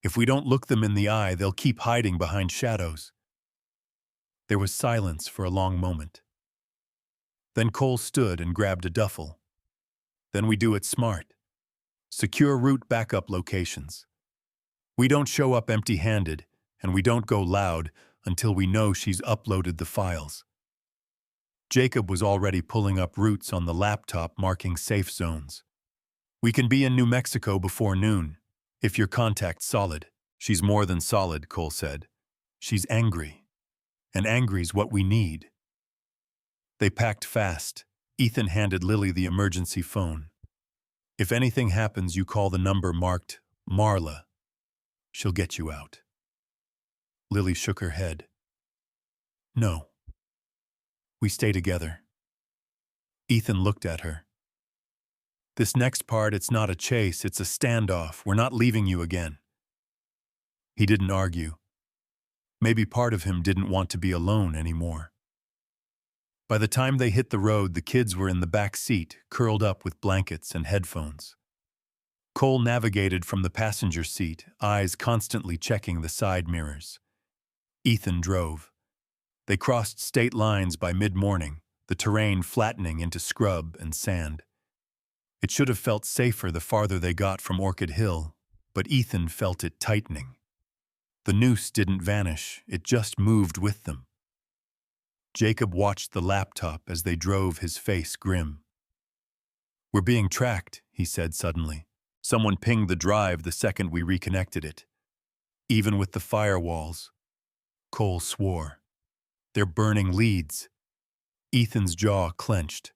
If we don't look them in the eye, they'll keep hiding behind shadows. There was silence for a long moment. Then Cole stood and grabbed a duffel. Then we do it smart. Secure route backup locations. We don't show up empty-handed, and we don't go loud until we know she's uploaded the files. Jacob was already pulling up routes on the laptop marking safe zones. We can be in New Mexico before noon, if your contact's solid. She's more than solid, Cole said. She's angry. And angry's what we need. They packed fast. Ethan handed Lily the emergency phone. If anything happens, you call the number marked Marla. She'll get you out. Lily shook her head. No. We stay together. Ethan looked at her. This next part, it's not a chase, it's a standoff. We're not leaving you again. He didn't argue. Maybe part of him didn't want to be alone anymore. By the time they hit the road, the kids were in the back seat, curled up with blankets and headphones. Cole navigated from the passenger seat, eyes constantly checking the side mirrors. Ethan drove. They crossed state lines by mid-morning, the terrain flattening into scrub and sand. It should have felt safer the farther they got from Orchid Hill, but Ethan felt it tightening. The noose didn't vanish, it just moved with them. Jacob watched the laptop as they drove, his face grim. We're being tracked, he said suddenly. Someone pinged the drive the second we reconnected it. Even with the firewalls. Cole swore. They're burning leads. Ethan's jaw clenched.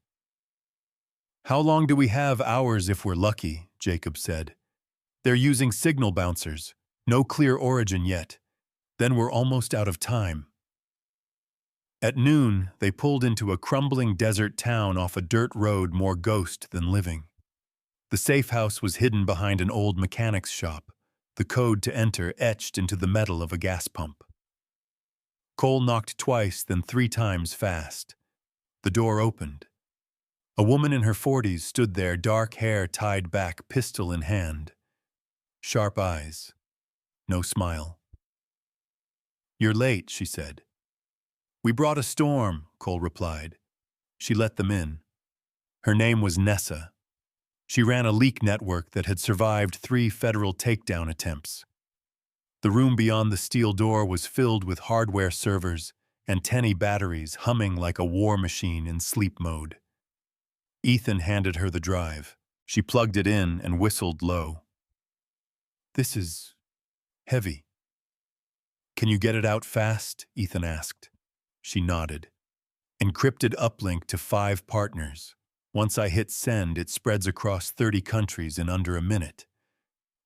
How long do we have? Hours if we're lucky, Jacob said. They're using signal bouncers. No clear origin yet. Then we're almost out of time. At noon, they pulled into a crumbling desert town off a dirt road, more ghost than living. The safe house was hidden behind an old mechanic's shop, the code to enter etched into the metal of a gas pump. Cole knocked twice, then 3 times fast. The door opened. A woman in her 40s stood there, dark hair tied back, pistol in hand. Sharp eyes. No smile. You're late, she said. We brought a storm, Cole replied. She let them in. Her name was Nessa. She ran a leak network that had survived 3 federal takedown attempts. The room beyond the steel door was filled with hardware servers, antennae batteries humming like a war machine in sleep mode. Ethan handed her the drive. She plugged it in and whistled low. This is heavy. Can you get it out fast? Ethan asked. She nodded. Encrypted uplink to 5 partners. Once I hit send, it spreads across 30 countries in under a minute.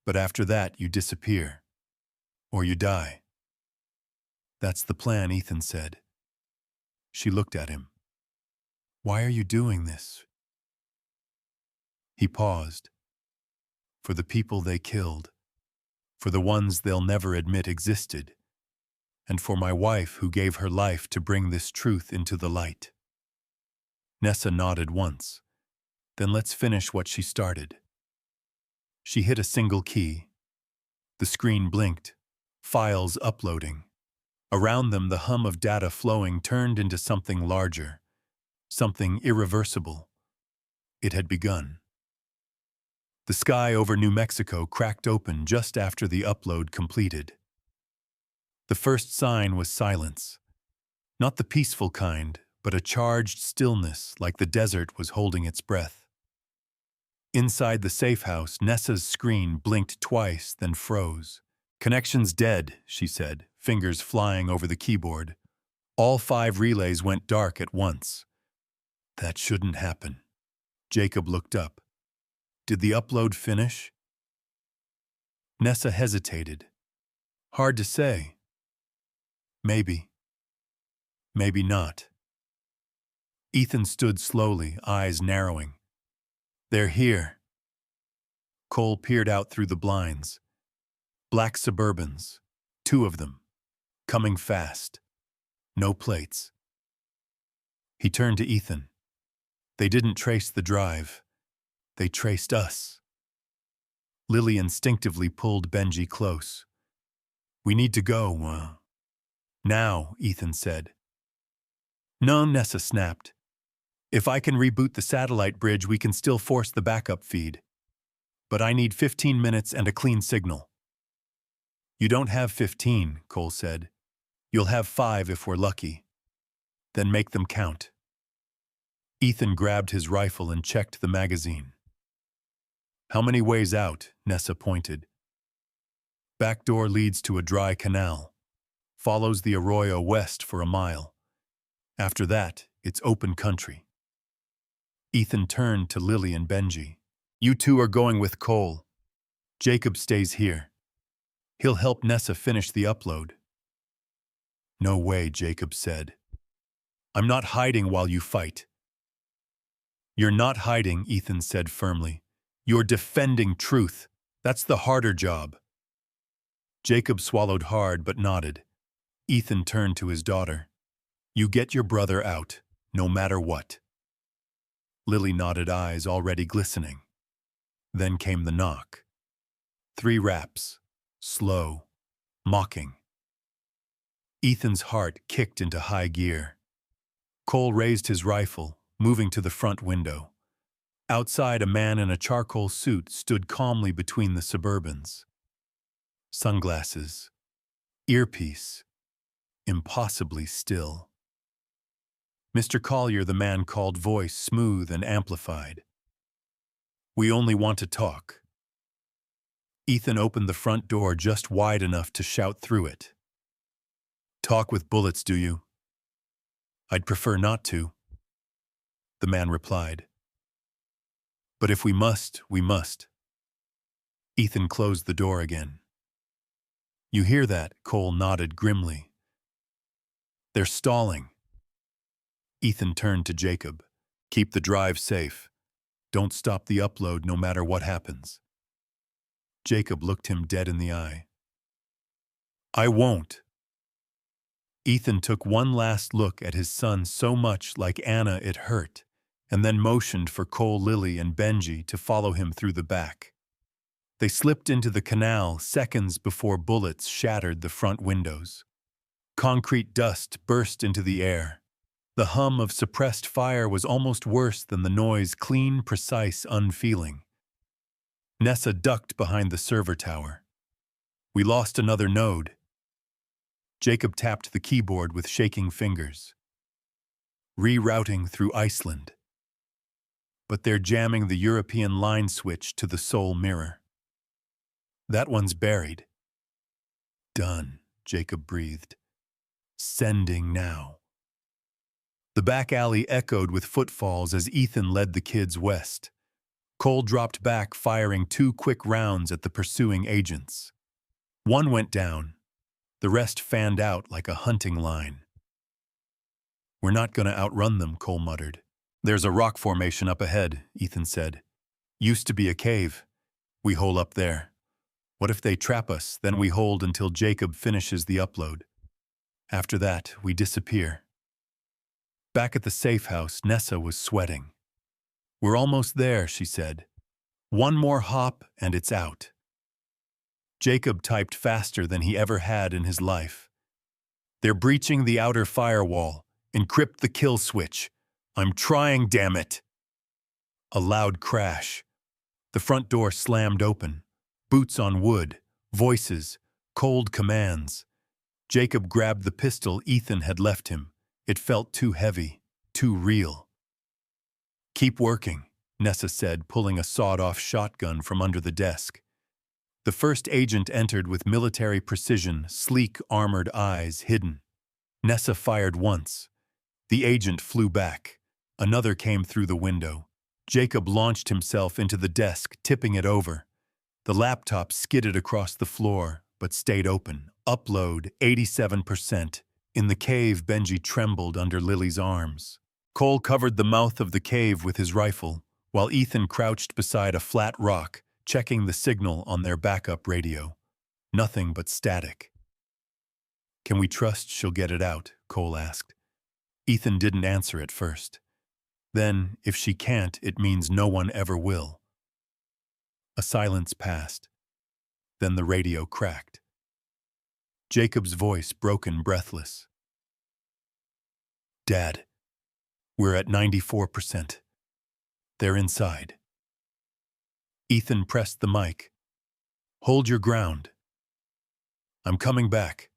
But after that, you disappear. Or you die. That's the plan, Ethan said. She looked at him. Why are you doing this? He paused. For the people they killed. For the ones they'll never admit existed. And for my wife who gave her life to bring this truth into the light. Nessa nodded once. Then let's finish what she started. She hit a single key. The screen blinked. Files uploading. Around them, the hum of data flowing turned into something larger. Something irreversible. It had begun. The sky over New Mexico cracked open just after the upload completed. The first sign was silence. Not the peaceful kind, but a charged stillness like the desert was holding its breath. Inside the safe house, Nessa's screen blinked twice, then froze. Connection's dead, she said, fingers flying over the keyboard. All 5 relays went dark at once. That shouldn't happen. Jacob looked up. Did the upload finish? Nessa hesitated. Hard to say. Maybe. Maybe not. Ethan stood slowly, eyes narrowing. They're here. Cole peered out through the blinds. Black Suburbans, 2 of them, coming fast. No plates. He turned to Ethan. They didn't trace the drive. They traced us. Lily instinctively pulled Benji close. We need to go. Now, Ethan said. No, Nessa snapped. If I can reboot the satellite bridge, we can still force the backup feed. But I need 15 minutes and a clean signal. You don't have 15, Cole said. You'll have 5 if we're lucky. Then make them count. Ethan grabbed his rifle and checked the magazine. How many ways out? Nessa pointed. Back door leads to a dry canal. Follows the arroyo west for a mile. After that, it's open country. Ethan turned to Lily and Benji. You 2 are going with Cole. Jacob stays here. He'll help Nessa finish the upload. No way, Jacob said. I'm not hiding while you fight. You're not hiding, Ethan said firmly. You're defending truth. That's the harder job. Jacob swallowed hard but nodded. Ethan turned to his daughter. You get your brother out, no matter what. Lily nodded, eyes already glistening. Then came the knock. 3 raps, slow, mocking. Ethan's heart kicked into high gear. Cole raised his rifle, moving to the front window. Outside, a man in a charcoal suit stood calmly between the Suburbans. Sunglasses, earpiece, impossibly still. Mr. Collier, the man called, voice smooth and amplified. We only want to talk. Ethan opened the front door just wide enough to shout through it. Talk with bullets, do you? I'd prefer not to. The man replied. But if we must, we must. Ethan closed the door again. You hear that? Cole nodded grimly. They're stalling. Ethan turned to Jacob. Keep the drive safe. Don't stop the upload no matter what happens. Jacob looked him dead in the eye. I won't. Ethan took one last look at his son, so much like Anna it hurt, and then motioned for Cole, Lily, and Benji to follow him through the back. They slipped into the canal seconds before bullets shattered the front windows. Concrete dust burst into the air. The hum of suppressed fire was almost worse than the noise, clean, precise, unfeeling. Nessa ducked behind the server tower. We lost another node. Jacob tapped the keyboard with shaking fingers. Rerouting through Iceland. But they're jamming the European line switch to the Sol mirror. That one's buried. Done, Jacob breathed. Sending now. The back alley echoed with footfalls as Ethan led the kids west. Cole dropped back, firing 2 quick rounds at the pursuing agents. One went down. The rest fanned out like a hunting line. "We're not going to outrun them," Cole muttered. "There's a rock formation up ahead," Ethan said. "Used to be a cave. We hole up there. What if they trap us, then we hold until Jacob finishes the upload. After that, we disappear." Back at the safe house, Nessa was sweating. "We're almost there," she said. "One more hop and it's out." Jacob typed faster than he ever had in his life. "They're breaching the outer firewall. Encrypt the kill switch. I'm trying, damn it." A loud crash. The front door slammed open. Boots on wood, voices, cold commands. Jacob grabbed the pistol Ethan had left him. It felt too heavy, too real. "Keep working," Nessa said, pulling a sawed-off shotgun from under the desk. The first agent entered with military precision, sleek, armored eyes hidden. Nessa fired once. The agent flew back. Another came through the window. Jacob launched himself into the desk, tipping it over. The laptop skidded across the floor, but stayed open. Upload 87%. In the cave, Benji trembled under Lily's arms. Cole covered the mouth of the cave with his rifle, while Ethan crouched beside a flat rock, checking the signal on their backup radio. Nothing but static. "Can we trust she'll get it out?" Cole asked. Ethan didn't answer at first. "Then, if she can't, it means no one ever will." A silence passed. Then the radio cracked. Jacob's voice broken, breathless. "Dad, we're at 94%. They're inside." Ethan pressed the mic. "Hold your ground. I'm coming back."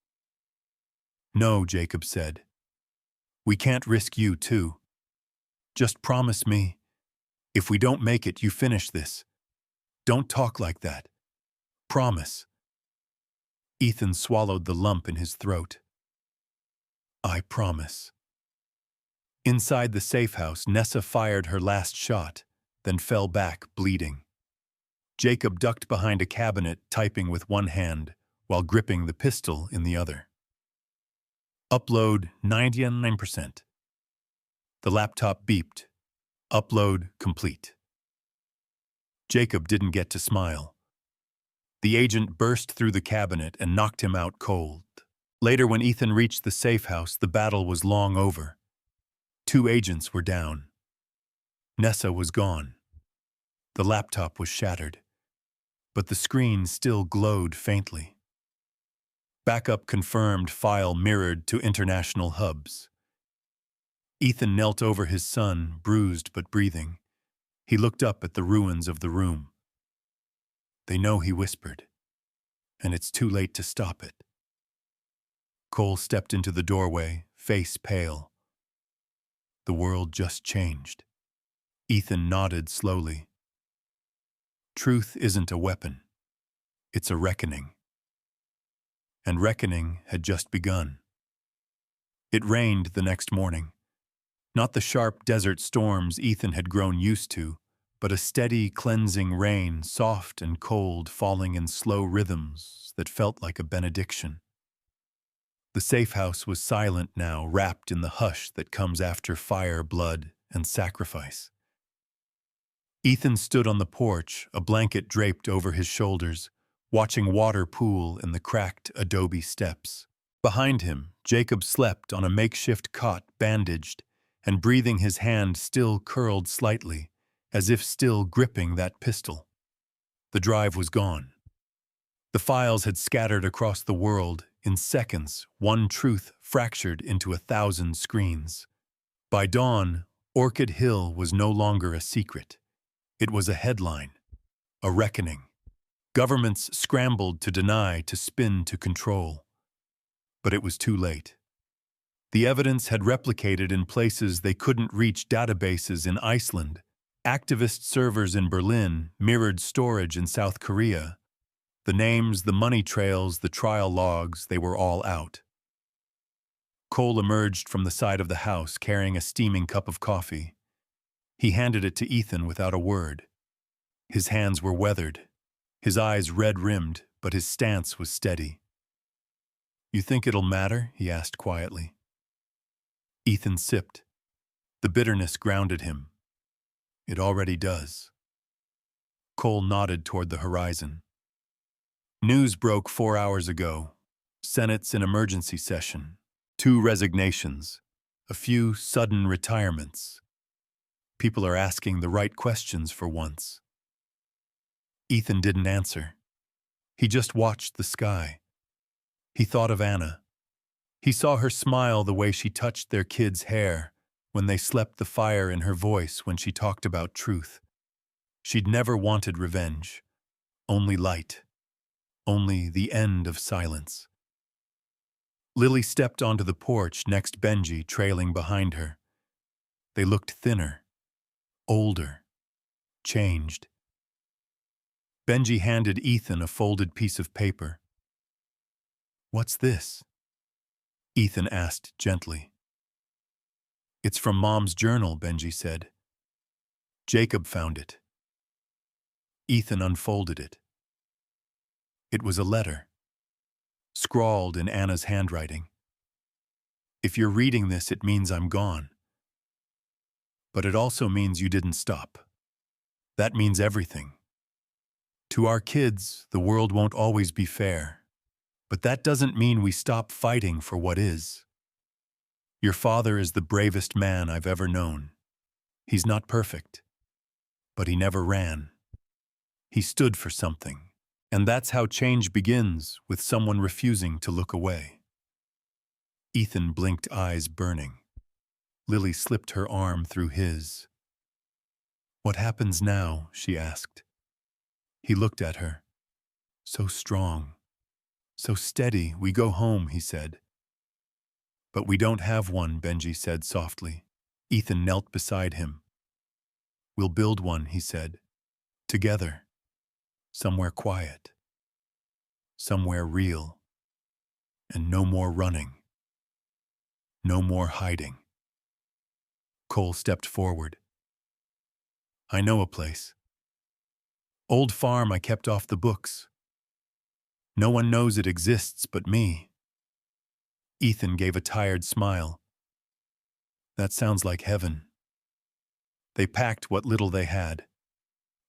"No," Jacob said. "We can't risk you, too. Just promise me, if we don't make it, you finish this. Don't talk like that. Promise." Ethan swallowed the lump in his throat. "I promise." Inside the safe house, Nessa fired her last shot, then fell back, bleeding. Jacob ducked behind a cabinet, typing with one hand, while gripping the pistol in the other. "Upload 99%. The laptop beeped. "Upload complete." Jacob didn't get to smile. The agent burst through the cabinet and knocked him out cold. Later, when Ethan reached the safe house, the battle was long over. 2 agents were down. Nessa was gone. The laptop was shattered, but the screen still glowed faintly. Backup confirmed file mirrored to international hubs. Ethan knelt over his son, bruised but breathing. He looked up at the ruins of the room. "They know," he whispered, "and it's too late to stop it." Cole stepped into the doorway, face pale. "The world just changed." Ethan nodded slowly. "Truth isn't a weapon. It's a reckoning." And reckoning had just begun. It rained the next morning. Not the sharp desert storms Ethan had grown used to, but a steady, cleansing rain, soft and cold, falling in slow rhythms that felt like a benediction. The safe house was silent now, wrapped in the hush that comes after fire, blood, and sacrifice. Ethan stood on the porch, a blanket draped over his shoulders, watching water pool in the cracked adobe steps. Behind him, Jacob slept on a makeshift cot, bandaged, and breathing, his hand still curled slightly, as if still gripping that pistol. The drive was gone. The files had scattered across the world. In seconds, one truth fractured into 1,000 screens. By dawn, Orchid Hill was no longer a secret. It was a headline, a reckoning. Governments scrambled to deny, to spin, to control. But it was too late. The evidence had replicated in places they couldn't reach: databases in Iceland, activist servers in Berlin, mirrored storage in South Korea. The names, the money trails, the trial logs, they were all out. Cole emerged from the side of the house, carrying a steaming cup of coffee. He handed it to Ethan without a word. His hands were weathered, his eyes red-rimmed, but his stance was steady. You think it'll matter? He asked quietly. Ethan sipped. The bitterness grounded him. It already does. Cole nodded toward the horizon. News broke 4 hours ago. Senate's in emergency session. 2 resignations. A few sudden retirements. People are asking the right questions for once. Ethan didn't answer. He just watched the sky. He thought of Anna. He saw her smile the way she touched their kid's hair, when they slept the fire in her voice when she talked about truth. She'd never wanted revenge. Only light. Only the end of silence. Lily stepped onto the porch next Benji, trailing behind her. They looked thinner, older, changed. Benji handed Ethan a folded piece of paper. "What's this?" Ethan asked gently. "It's from Mom's journal," Benji said. "Jacob found it." Ethan unfolded it. It was a letter, scrawled in Anna's handwriting. "If you're reading this, it means I'm gone. But it also means you didn't stop. That means everything. To our kids, the world won't always be fair. But that doesn't mean we stop fighting for what is. Your father is the bravest man I've ever known. He's not perfect, but he never ran. He stood for something. And that's how change begins, with someone refusing to look away." Ethan blinked, eyes burning. Lily slipped her arm through his. "What happens now?" she asked. He looked at her. "So strong. So steady. We go home," he said. "But we don't have one," Benji said softly. Ethan knelt beside him. "We'll build one," he said. "Together. Somewhere quiet. Somewhere real. And no more running. No more hiding." Cole stepped forward. "I know a place. Old farm I kept off the books. No one knows it exists but me." Ethan gave a tired smile. "That sounds like heaven." They packed what little they had.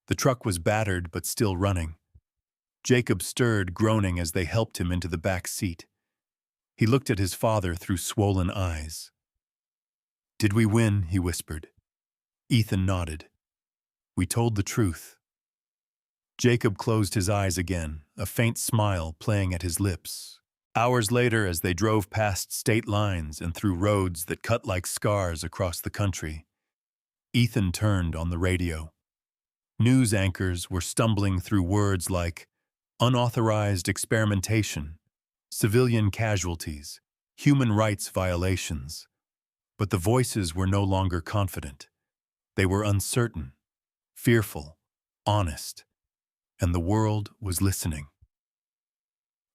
The truck was battered but still running. Jacob stirred, groaning as they helped him into the back seat. He looked at his father through swollen eyes. "Did we win?" he whispered. Ethan nodded. "We told the truth." Jacob closed his eyes again, a faint smile playing at his lips. Hours later, as they drove past state lines and through roads that cut like scars across the country, Ethan turned on the radio. News anchors were stumbling through words like unauthorized experimentation, civilian casualties, human rights violations. But the voices were no longer confident. They were uncertain, fearful, honest. And the world was listening.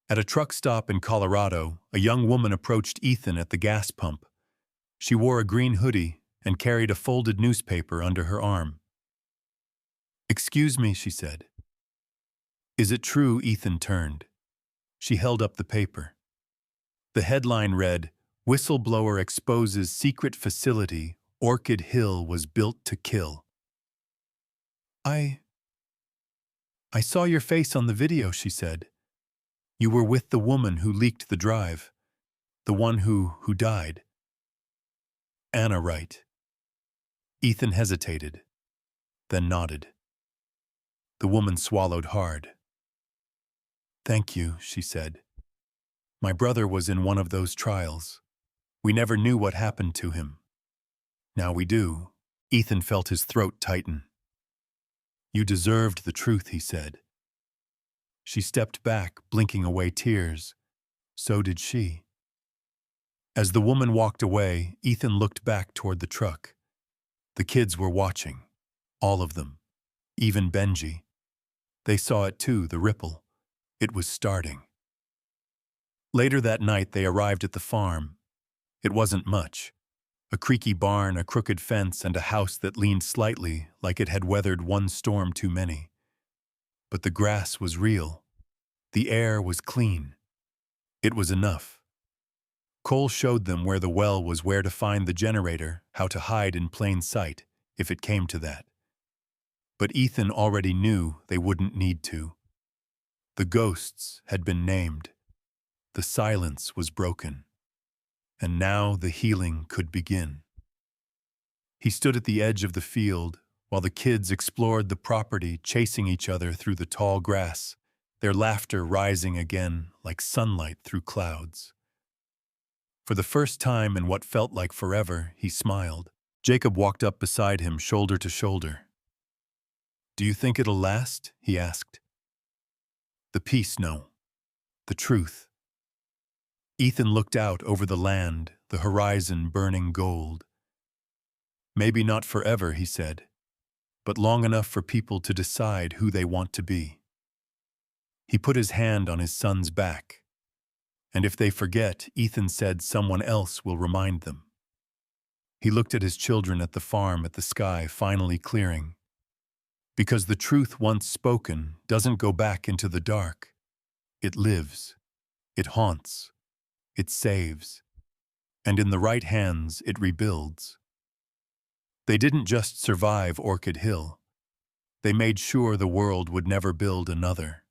At a truck stop in Colorado, a young woman approached Ethan at the gas pump. She wore a green hoodie and carried a folded newspaper under her arm. "Excuse me," she said. "Is it true?" Ethan turned. She held up the paper. The headline read, "Whistleblower exposes secret facility, Orchid Hill was built to kill." I saw your face on the video," she said. "You were with the woman who leaked the drive. The one who died." "Anna Wright." Ethan hesitated, then nodded. The woman swallowed hard. "Thank you," she said. "My brother was in one of those trials. We never knew what happened to him. Now we do." Ethan felt his throat tighten. "You deserved the truth," he said. She stepped back, blinking away tears. So did she. As the woman walked away, Ethan looked back toward the truck. The kids were watching. All of them. Even Benji. They saw it too, the ripple. It was starting. Later that night, they arrived at the farm. It wasn't much. A creaky barn, a crooked fence, and a house that leaned slightly like it had weathered one storm too many. But the grass was real. The air was clean. It was enough. Cole showed them where the well was, where to find the generator, how to hide in plain sight, if it came to that. But Ethan already knew they wouldn't need to. The ghosts had been named. The silence was broken. And now the healing could begin. He stood at the edge of the field while the kids explored the property, chasing each other through the tall grass, their laughter rising again like sunlight through clouds. For the first time in what felt like forever, he smiled. Jacob walked up beside him, shoulder to shoulder. "Do you think it'll last?" he asked. "The peace, no. The truth." Ethan looked out over the land, the horizon burning gold. "Maybe not forever," he said, "but long enough for people to decide who they want to be." He put his hand on his son's back. "And if they forget," Ethan said, "someone else will remind them." He looked at his children at the farm, at the sky finally clearing. Because the truth once spoken doesn't go back into the dark. It lives. It haunts. It saves. And in the right hands, it rebuilds. They didn't just survive Orchid Hill. They made sure the world would never build another.